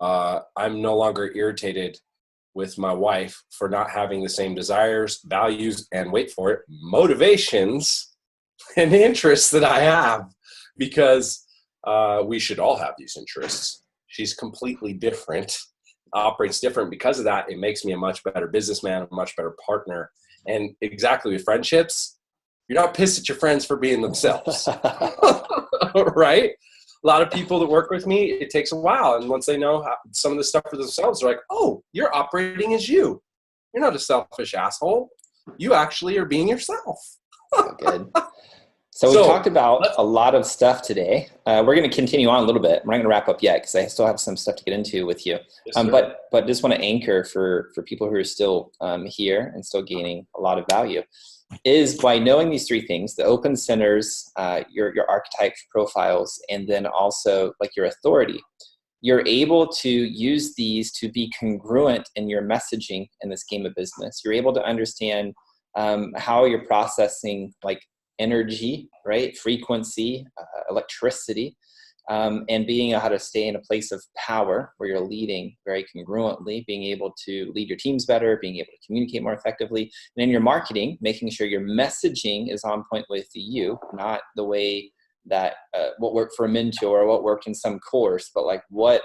I'm no longer irritated with my wife for not having the same desires, values, and wait for it, motivations and interests that I have, because we should all have these interests. She's completely different, operates different. Because of that, it makes me a much better businessman, a much better partner. And exactly with friendships, you're not pissed at your friends for being themselves, right? A lot of people that work with me, it takes a while. And once they know some of the stuff for themselves, they're like, oh, you're operating as you. You're not a selfish asshole. You actually are being yourself. So good. So we talked about a lot of stuff today. We're going to continue on a little bit. We're not going to wrap up yet because I still have some stuff to get into with you. Yes, but just want to anchor for people who are still here and still gaining a lot of value is by knowing these 3 things: the open centers, your archetype profiles, and then also like your authority. You're able to use these to be congruent in your messaging in this game of business. You're able to understand how you're processing like energy, right? Frequency, electricity, and being how to stay in a place of power where you're leading very congruently, being able to lead your teams better, being able to communicate more effectively. And in your marketing, making sure your messaging is on point with you, not the way that what worked for a mentor or what worked in some course, but like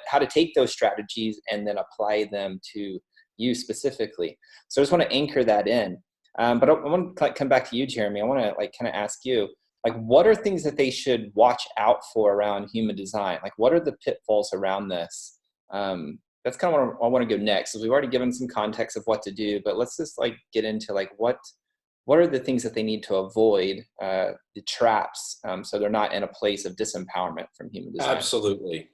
how to take those strategies and then apply them to you specifically. So I just want to anchor that in. But I want to come back to you, Jaramy. I want to kind of ask you, what are things that they should watch out for around human design? What are the pitfalls around this? That's kind of what I want to go next. So we've already given some context of what to do, but let's just get into what are the things that they need to avoid, the traps, so they're not in a place of disempowerment from human design. Absolutely.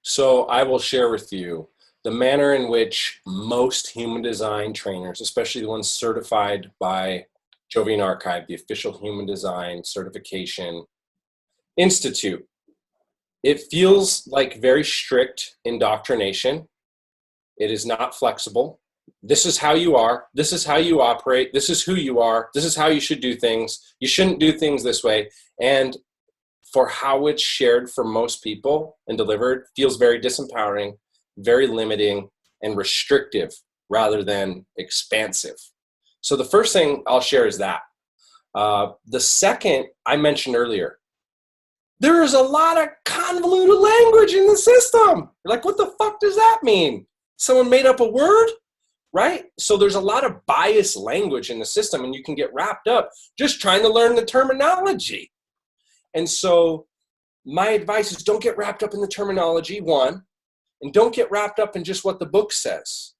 So I will share with you the manner in which most human design trainers, especially the ones certified by Jovian Archive, the official human design certification institute, it feels like very strict indoctrination. It is not flexible. This is how you are. This is how you operate. This is who you are. This is how you should do things. You shouldn't do things this way. And for how it's shared for most people and delivered, feels very disempowering, very limiting, and restrictive rather than expansive. So the first thing I'll share is that. The second I mentioned earlier, there is a lot of convoluted language in the system. You're like, what the fuck does that mean? Someone made up a word, right? So there's a lot of biased language in the system, and you can get wrapped up just trying to learn the terminology. And so my advice is don't get wrapped up in the terminology, one, and don't get wrapped up in just what the book says.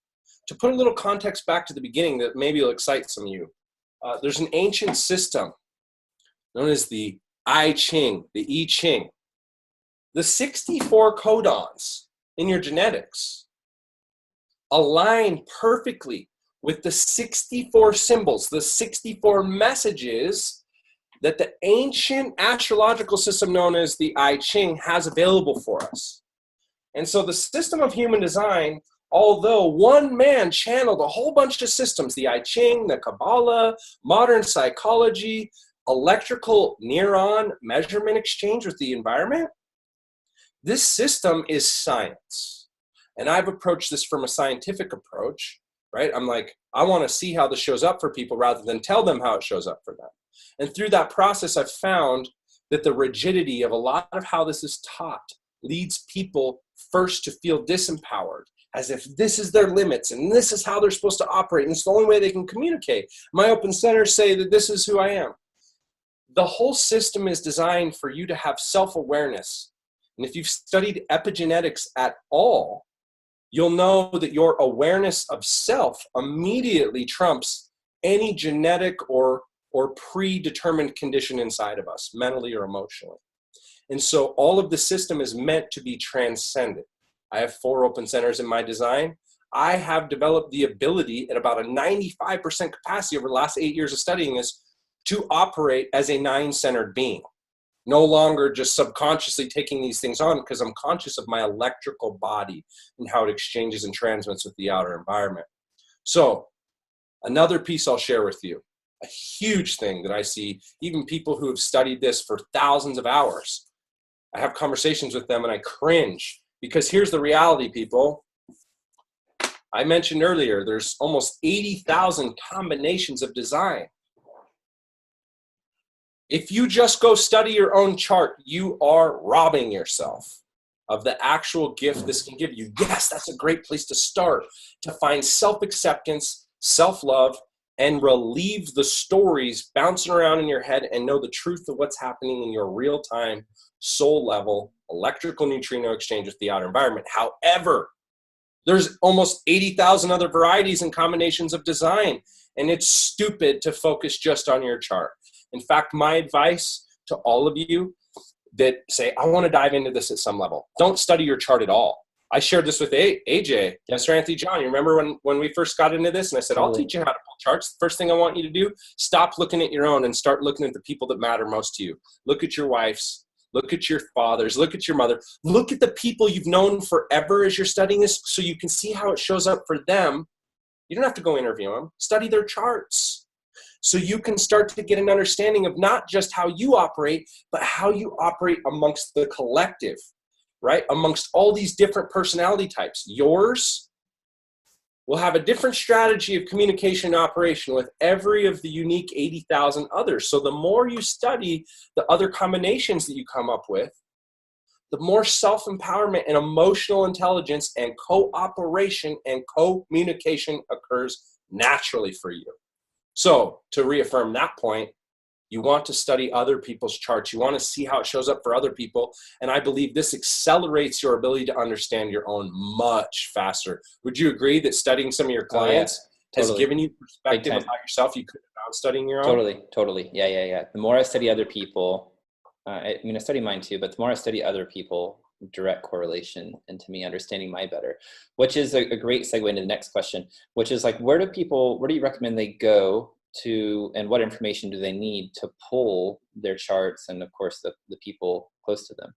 To put a little context back to the beginning that maybe will excite some of you, there's an ancient system known as the I Ching, the I Ching. The 64 codons in your genetics align perfectly with the 64 symbols, the 64 messages that the ancient astrological system known as the I Ching has available for us. And so the system of human design, although one man channeled a whole bunch of systems, the I Ching, the Kabbalah, modern psychology, electrical neuron measurement exchange with the environment, this system is science. And I've approached this from a scientific approach, right? I'm like, I want to see how this shows up for people rather than tell them how it shows up for them. And through that process, I've found that the rigidity of a lot of how this is taught leads people first to feel disempowered, as if this is their limits and this is how they're supposed to operate and it's the only way they can communicate. My open centers say that this is who I am. The whole system is designed for you to have self-awareness. And if you've studied epigenetics at all, you'll know that your awareness of self immediately trumps any genetic or predetermined condition inside of us, mentally or emotionally. And so all of the system is meant to be transcended. I have 4 open centers in my design. I have developed the ability at about a 95% capacity over the last 8 years of studying this to operate as a 9-centered being. No longer just subconsciously taking these things on because I'm conscious of my electrical body and how it exchanges and transmits with the outer environment. So another piece I'll share with you, a huge thing that I see, even people who have studied this for thousands of hours, I have conversations with them and I cringe because here's the reality, people. I mentioned earlier, there's almost 80,000 combinations of design. If you just go study your own chart, you are robbing yourself of the actual gift this can give you. Yes, that's a great place to start, to find self-acceptance, self-love, and relieve the stories bouncing around in your head and know the truth of what's happening in your real-time, soul-level, electrical neutrino exchange with the outer environment. However, there's almost 80,000 other varieties and combinations of design, and it's stupid to focus just on your chart. In fact, my advice to all of you that say, I want to dive into this at some level, don't study your chart at all. I shared this with AJ, Mr. Anthony John. You remember when we first got into this? And I said, I'll teach you how to pull charts. The first thing I want you to do, stop looking at your own and start looking at the people that matter most to you. Look at your wives. Look at your fathers. Look at your mother. Look at the people you've known forever as you're studying this so you can see how it shows up for them. You don't have to go interview them. Study their charts. So you can start to get an understanding of not just how you operate, but how you operate amongst the collective. right? Amongst all these different personality types. Yours will have a different strategy of communication and operation with every of the unique 80,000 others. So the more you study the other combinations that you come up with, the more self-empowerment and emotional intelligence and cooperation and communication occurs naturally for you. So to reaffirm that point, you want to study other people's charts. You want to see how it shows up for other people. And I believe this accelerates your ability to understand your own much faster. Would you agree that studying some of your clients has given you perspective about yourself you couldn't have found studying your own? Totally. Yeah. The more I study other people, I study mine too, but the more I study other people, direct correlation into me understanding my better, which is a great segue into the next question, which is like, where do you recommend they go to, and what information do they need to pull their charts and of course the people close to them?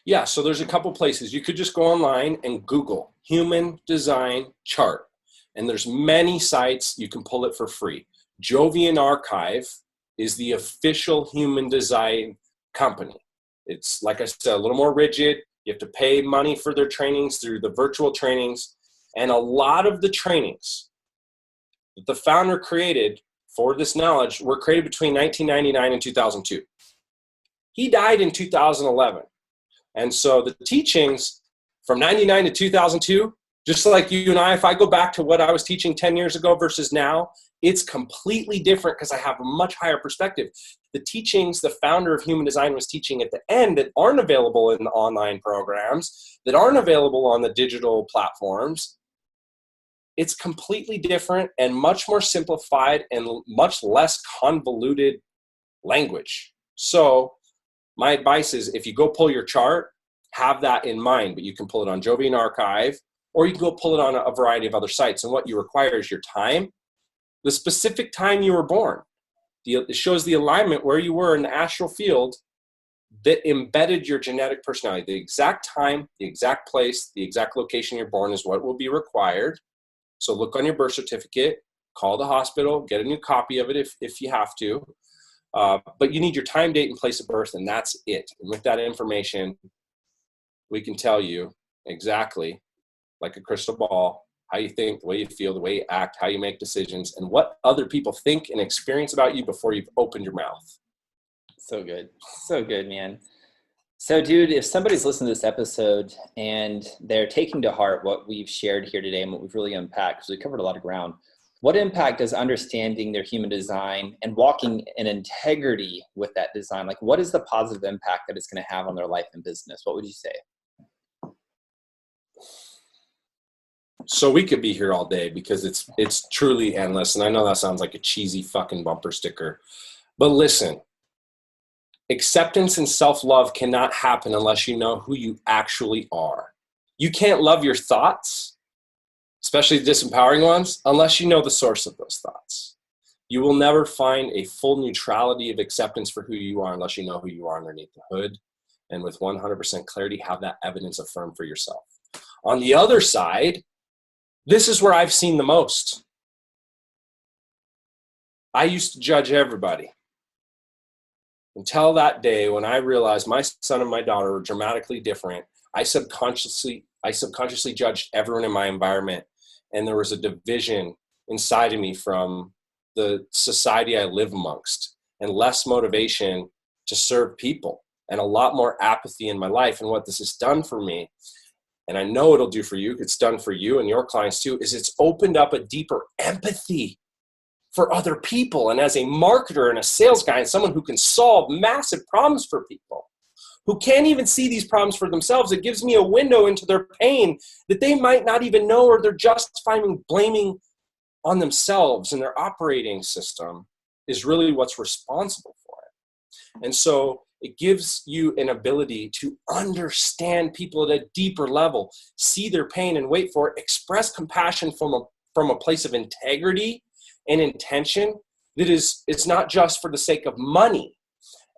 Yeah, so there's a couple places. You could just go online and Google human design chart, and there's many sites you can pull it for free. Jovian Archive is the official human design company. It's, like I said, a little more rigid. You have to pay money for their trainings through the virtual trainings, and a lot of the trainings that the founder created for this knowledge were created between 1999 and 2002. He died in 2011. And so the teachings from 99 to 2002, just like you and I, if I go back to what I was teaching 10 years ago versus now, it's completely different because I have a much higher perspective. The teachings the founder of Human Design was teaching at the end that aren't available in the online programs, that aren't available on the digital platforms, it's completely different and much more simplified and much less convoluted language. So my advice is, if you go pull your chart, have that in mind, but you can pull it on Jovian Archive, or you can go pull it on a variety of other sites. And what you require is your time, the specific time you were born. It shows the alignment where you were in the astral field that embedded your genetic personality. The exact time, the exact place, the exact location you're born is what will be required. So look on your birth certificate, call the hospital, get a new copy of it if you have to. But you need your time, date, and place of birth, and that's it. And with that information, we can tell you exactly, like a crystal ball, how you think, the way you feel, the way you act, how you make decisions, and what other people think and experience about you before you've opened your mouth. So good, man. So, dude, if somebody's listening to this episode and they're taking to heart what we've shared here today and what we've really unpacked, because we covered a lot of ground, what impact does understanding their human design and walking in integrity with that design, like what is the positive impact that it's going to have on their life and business? What would you say? So we could be here all day because it's truly endless. And I know that sounds like a cheesy fucking bumper sticker, but listen, acceptance and self-love cannot happen unless you know who you actually are. You can't love your thoughts, especially disempowering ones, unless you know the source of those thoughts. You will never find a full neutrality of acceptance for who you are unless you know who you are underneath the hood, and with 100% clarity, have that evidence affirmed for yourself. On the other side, this is where I've seen the most. I used to judge everybody until that day when I realized my son and my daughter were dramatically different. I subconsciously judged everyone in my environment, and there was a division inside of me from the society I live amongst, and less motivation to serve people, and a lot more apathy in my life. And what this has done for me, and I know it'll do for you, it's done for you and your clients too, is it's opened up a deeper empathy for other people. And as a marketer and a sales guy and someone who can solve massive problems for people who can't even see these problems for themselves, it gives me a window into their pain that they might not even know, or they're justifying blaming on themselves, and their operating system is really what's responsible for it. And so it gives you an ability to understand people at a deeper level, see their pain and wait for it, express compassion from a place of integrity and intention that is, it's not just for the sake of money.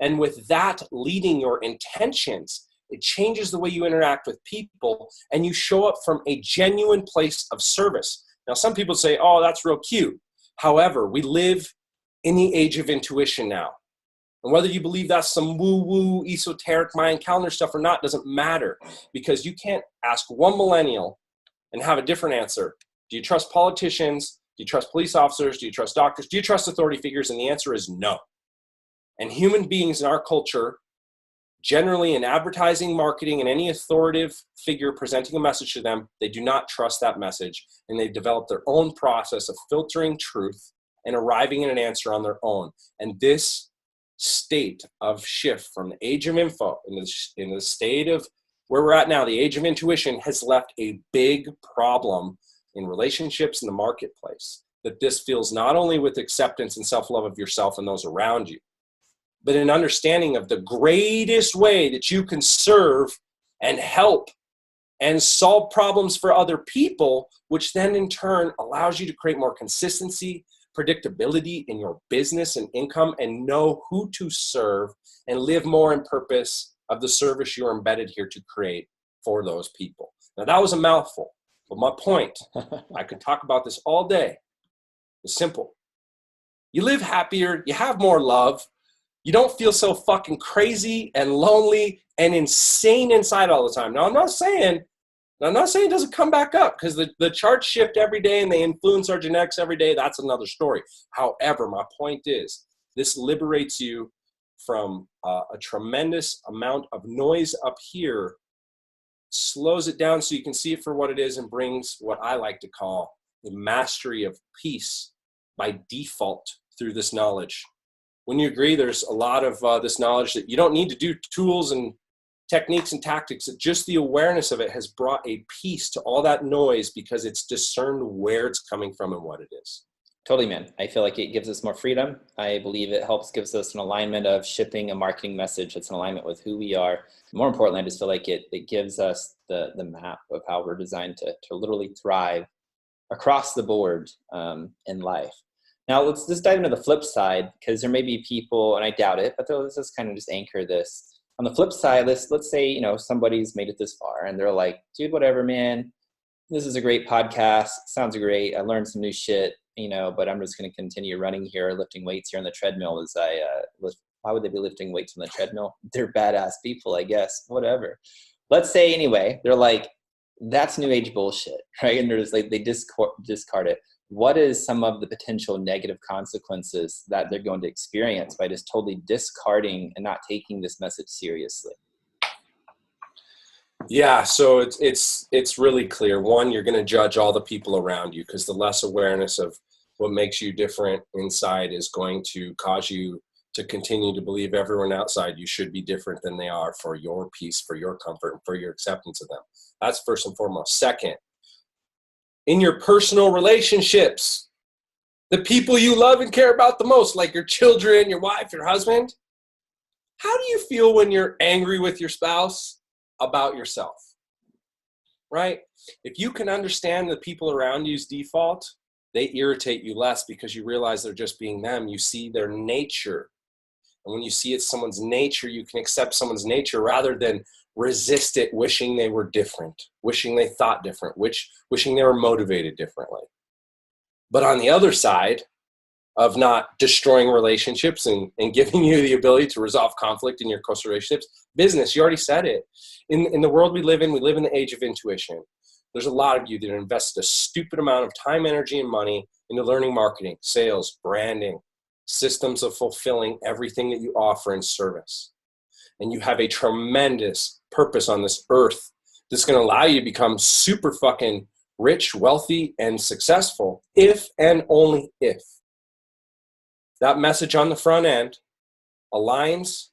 And with that leading your intentions, it changes the way you interact with people, and you show up from a genuine place of service. Now, some people say, oh, that's real cute. However, we live in the age of intuition now. And whether you believe that's some woo-woo, esoteric Mayan calendar stuff or not doesn't matter, because you can't ask one millennial and have a different answer. Do you trust politicians? Do you trust police officers? Do you trust doctors? Do you trust authority figures? And the answer is no. And human beings in our culture, generally in advertising, marketing, and any authoritative figure presenting a message to them, they do not trust that message. And they've developed their own process of filtering truth and arriving at an answer on their own. And this state of shift from the age of info in the state of where we're at now, the age of intuition, has left a big problem in relationships in the marketplace. That this feels not only with acceptance and self-love of yourself and those around you, but an understanding of the greatest way that you can serve and help and solve problems for other people, which then in turn allows you to create more consistency, predictability in your business and income, and know who to serve and live more in purpose of the service you're embedded here to create for those people. Now that was a mouthful, but my point, I could talk about this all day. It's simple. You live happier, you have more love, you don't feel so fucking crazy and lonely and insane inside all the time. Now I'm not saying it doesn't come back up, because the charts shift every day and they influence our genetics every day. That's another story. However, my point is, this liberates you from a tremendous amount of noise up here, slows it down so you can see it for what it is, and brings what I like to call the mastery of peace by default through this knowledge. Wouldn't you agree? There's a lot of this knowledge that you don't need to do tools and techniques and tactics. Just the awareness of it has brought a peace to all that noise, because it's discerned where it's coming from and what it is. Totally, man. I feel like it gives us more freedom. I believe it gives us an alignment of shipping a marketing message that's in alignment with who we are. More importantly, I just feel like it gives us the map of how we're designed to literally thrive across the board in life. Now, let's just dive into the flip side, because there may be people, and I doubt it, but let's just kind of just anchor this. On the flip side, let's say, somebody's made it this far and they're like, dude, whatever, man, this is a great podcast. Sounds great. I learned some new shit, but I'm just going to continue running here, lifting weights here on the treadmill as I lift. Why would they be lifting weights on the treadmill? They're badass people, I guess, whatever. Let's say anyway, they're like, that's new age bullshit, right? And they're just like, they discard it. What is some of the potential negative consequences that they're going to experience by just totally discarding and not taking this message seriously? Yeah, so it's really clear. One, you're going to judge all the people around you, because the less awareness of what makes you different inside is going to cause you to continue to believe everyone outside you should be different than they are, for your peace, for your comfort, and for your acceptance of them. That's first and foremost. Second, in your personal relationships, the people you love and care about the most, like your children, your wife, your husband, how do you feel when you're angry with your spouse about yourself, right? If you can understand the people around you's default, they irritate you less, because you realize they're just being them. You see their nature. And when you see it's someone's nature, you can accept someone's nature rather than resist it, wishing they were different, wishing they thought different, wishing they were motivated differently. But on the other side of not destroying relationships and giving you the ability to resolve conflict in your close relationships, business, you already said it. In the world we live in the age of intuition. There's a lot of you that invest a stupid amount of time, energy, and money into learning marketing, sales, branding, systems of fulfilling everything that you offer in service. And you have a tremendous purpose on this earth that's going to allow you to become super fucking rich, wealthy, and successful, if and only if that message on the front end aligns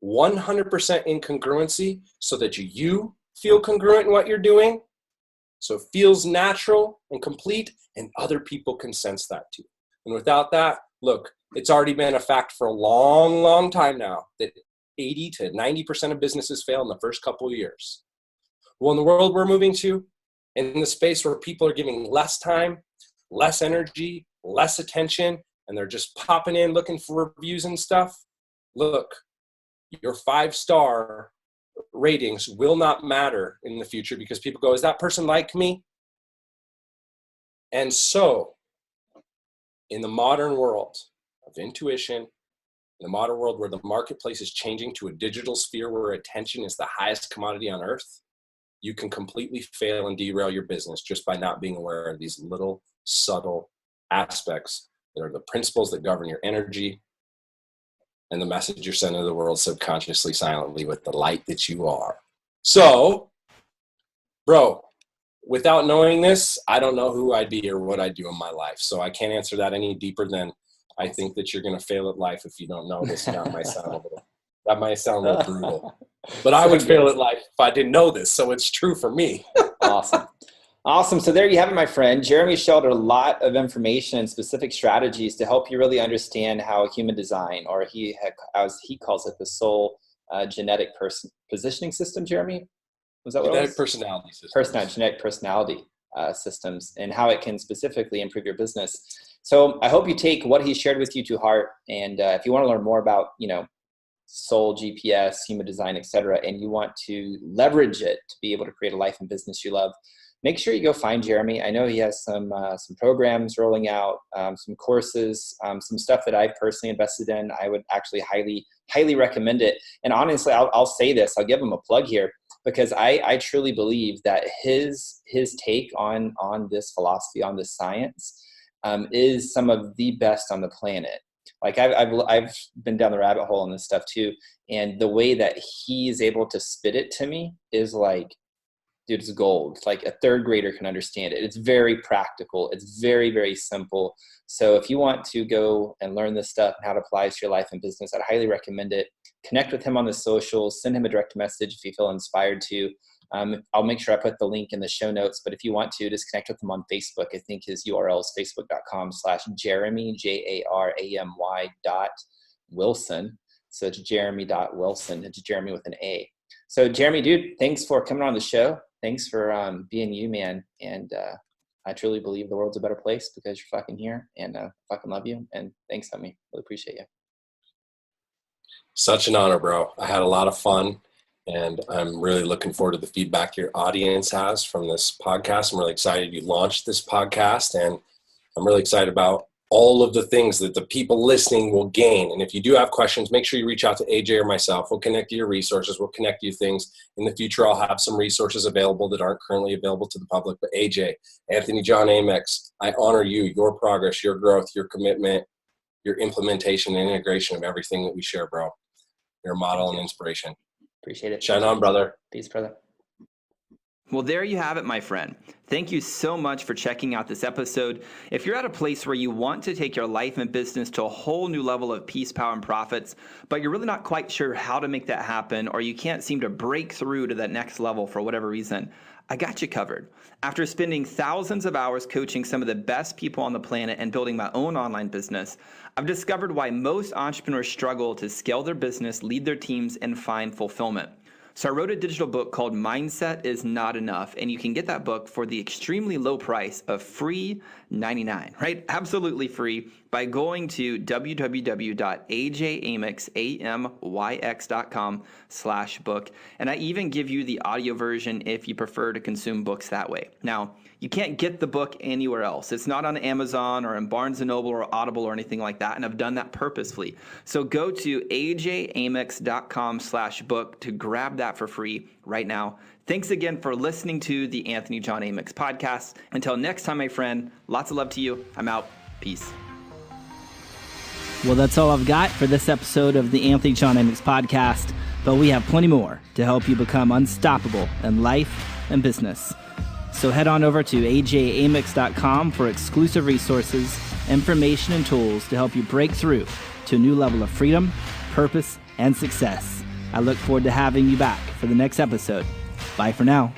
100% in congruency, so that you feel congruent in what you're doing, so it feels natural and complete, and other people can sense that too. And without that, look, it's already been a fact for a long, long time now that 80 to 90% of businesses fail in the first couple of years. Well, in the world we're moving to, in the space where people are giving less time, less energy, less attention, and they're just popping in looking for reviews and stuff, look, your 5-star ratings will not matter in the future, because people go, is that person like me? And so, in the modern world of intuition, In the modern world where the marketplace is changing to a digital sphere where attention is the highest commodity on earth, you can completely fail and derail your business just by not being aware of these little subtle aspects that are the principles that govern your energy and the message you're sending to the world subconsciously, silently, with the light that you are. So, bro, without knowing this, I don't know who I'd be or what I'd do in my life. So I can't answer that any deeper than I think that you're going to fail at life if you don't know this. That might sound a little brutal, but I would fail at life if I didn't know this. So it's true for me. Awesome. So there you have it, my friend. Jaramy shared a lot of information and specific strategies to help you really understand how human design, or as he calls it, the soul genetic positioning system, Jaramy? Was that what it was? Personality systems. Genetic personality systems, and how it can specifically improve your business. So I hope you take what he shared with you to heart. And if you want to learn more about, soul, GPS, human design, etc., and you want to leverage it to be able to create a life and business you love, make sure you go find Jaramy. I know he has some programs rolling out, some courses, some stuff that I've personally invested in. I would actually highly recommend it. And honestly, I'll say this, I'll give him a plug here, because I truly believe that his take on this philosophy, on this science, is some of the best on the planet. Like I've been down the rabbit hole on this stuff too. And the way that he's able to spit it to me is like, dude, it's gold. It's like a third grader can understand it. It's very practical. It's very, very simple. So if you want to go and learn this stuff and how it applies to your life and business, I'd highly recommend it. Connect with him on the socials, send him a direct message if you feel inspired to. I'll make sure I put the link in the show notes, but if you want to, just connect with him on Facebook. I think his URL is facebook.com/Jaramy, Jaramy.Wilson. So it's Jaramy.Wilson. It's Jaramy with an A. So Jaramy, dude, thanks for coming on the show. Thanks for being you, man. And I truly believe the world's a better place because you're fucking here, and fucking love you. And thanks, homie. Really appreciate you. Such an honor, bro. I had a lot of fun, and I'm really looking forward to the feedback your audience has from this podcast. I'm really excited you launched this podcast, and I'm really excited about all of the things that the people listening will gain. And if you do have questions, make sure you reach out to AJ or myself. We'll connect you to resources. We'll connect you to things. In the future, I'll have some resources available that aren't currently available to the public. But AJ, Anthony John Amex, I honor you, your progress, your growth, your commitment, your implementation and integration of everything that we share, bro. You're a model and inspiration. Appreciate it. Shine on, brother. Peace, brother. Well, there you have it, my friend. Thank you so much for checking out this episode. If you're at a place where you want to take your life and business to a whole new level of peace, power, and profits, but you're really not quite sure how to make that happen, or you can't seem to break through to that next level for whatever reason, I got you covered. After spending thousands of hours coaching some of the best people on the planet and building my own online business, I've discovered why most entrepreneurs struggle to scale their business, lead their teams, and find fulfillment. So I wrote a digital book called Mindset is Not Enough, and you can get that book for the extremely low price of free $99, right? Absolutely free by going to www.ajamyx.com/book. And I even give you the audio version if you prefer to consume books that way. Now, you can't get the book anywhere else. It's not on Amazon or in Barnes & Noble or Audible or anything like that, and I've done that purposefully. So go to ajamyx.com/book to grab that for free right now. Thanks again for listening to the Anthony John Amex podcast. Until next time, my friend, lots of love to you. I'm out. Peace. Well, that's all I've got for this episode of the Anthony John Amex podcast, but we have plenty more to help you become unstoppable in life and business. So head on over to ajamyx.com for exclusive resources, information, and tools to help you break through to a new level of freedom, purpose, and success. I look forward to having you back for the next episode. Bye for now.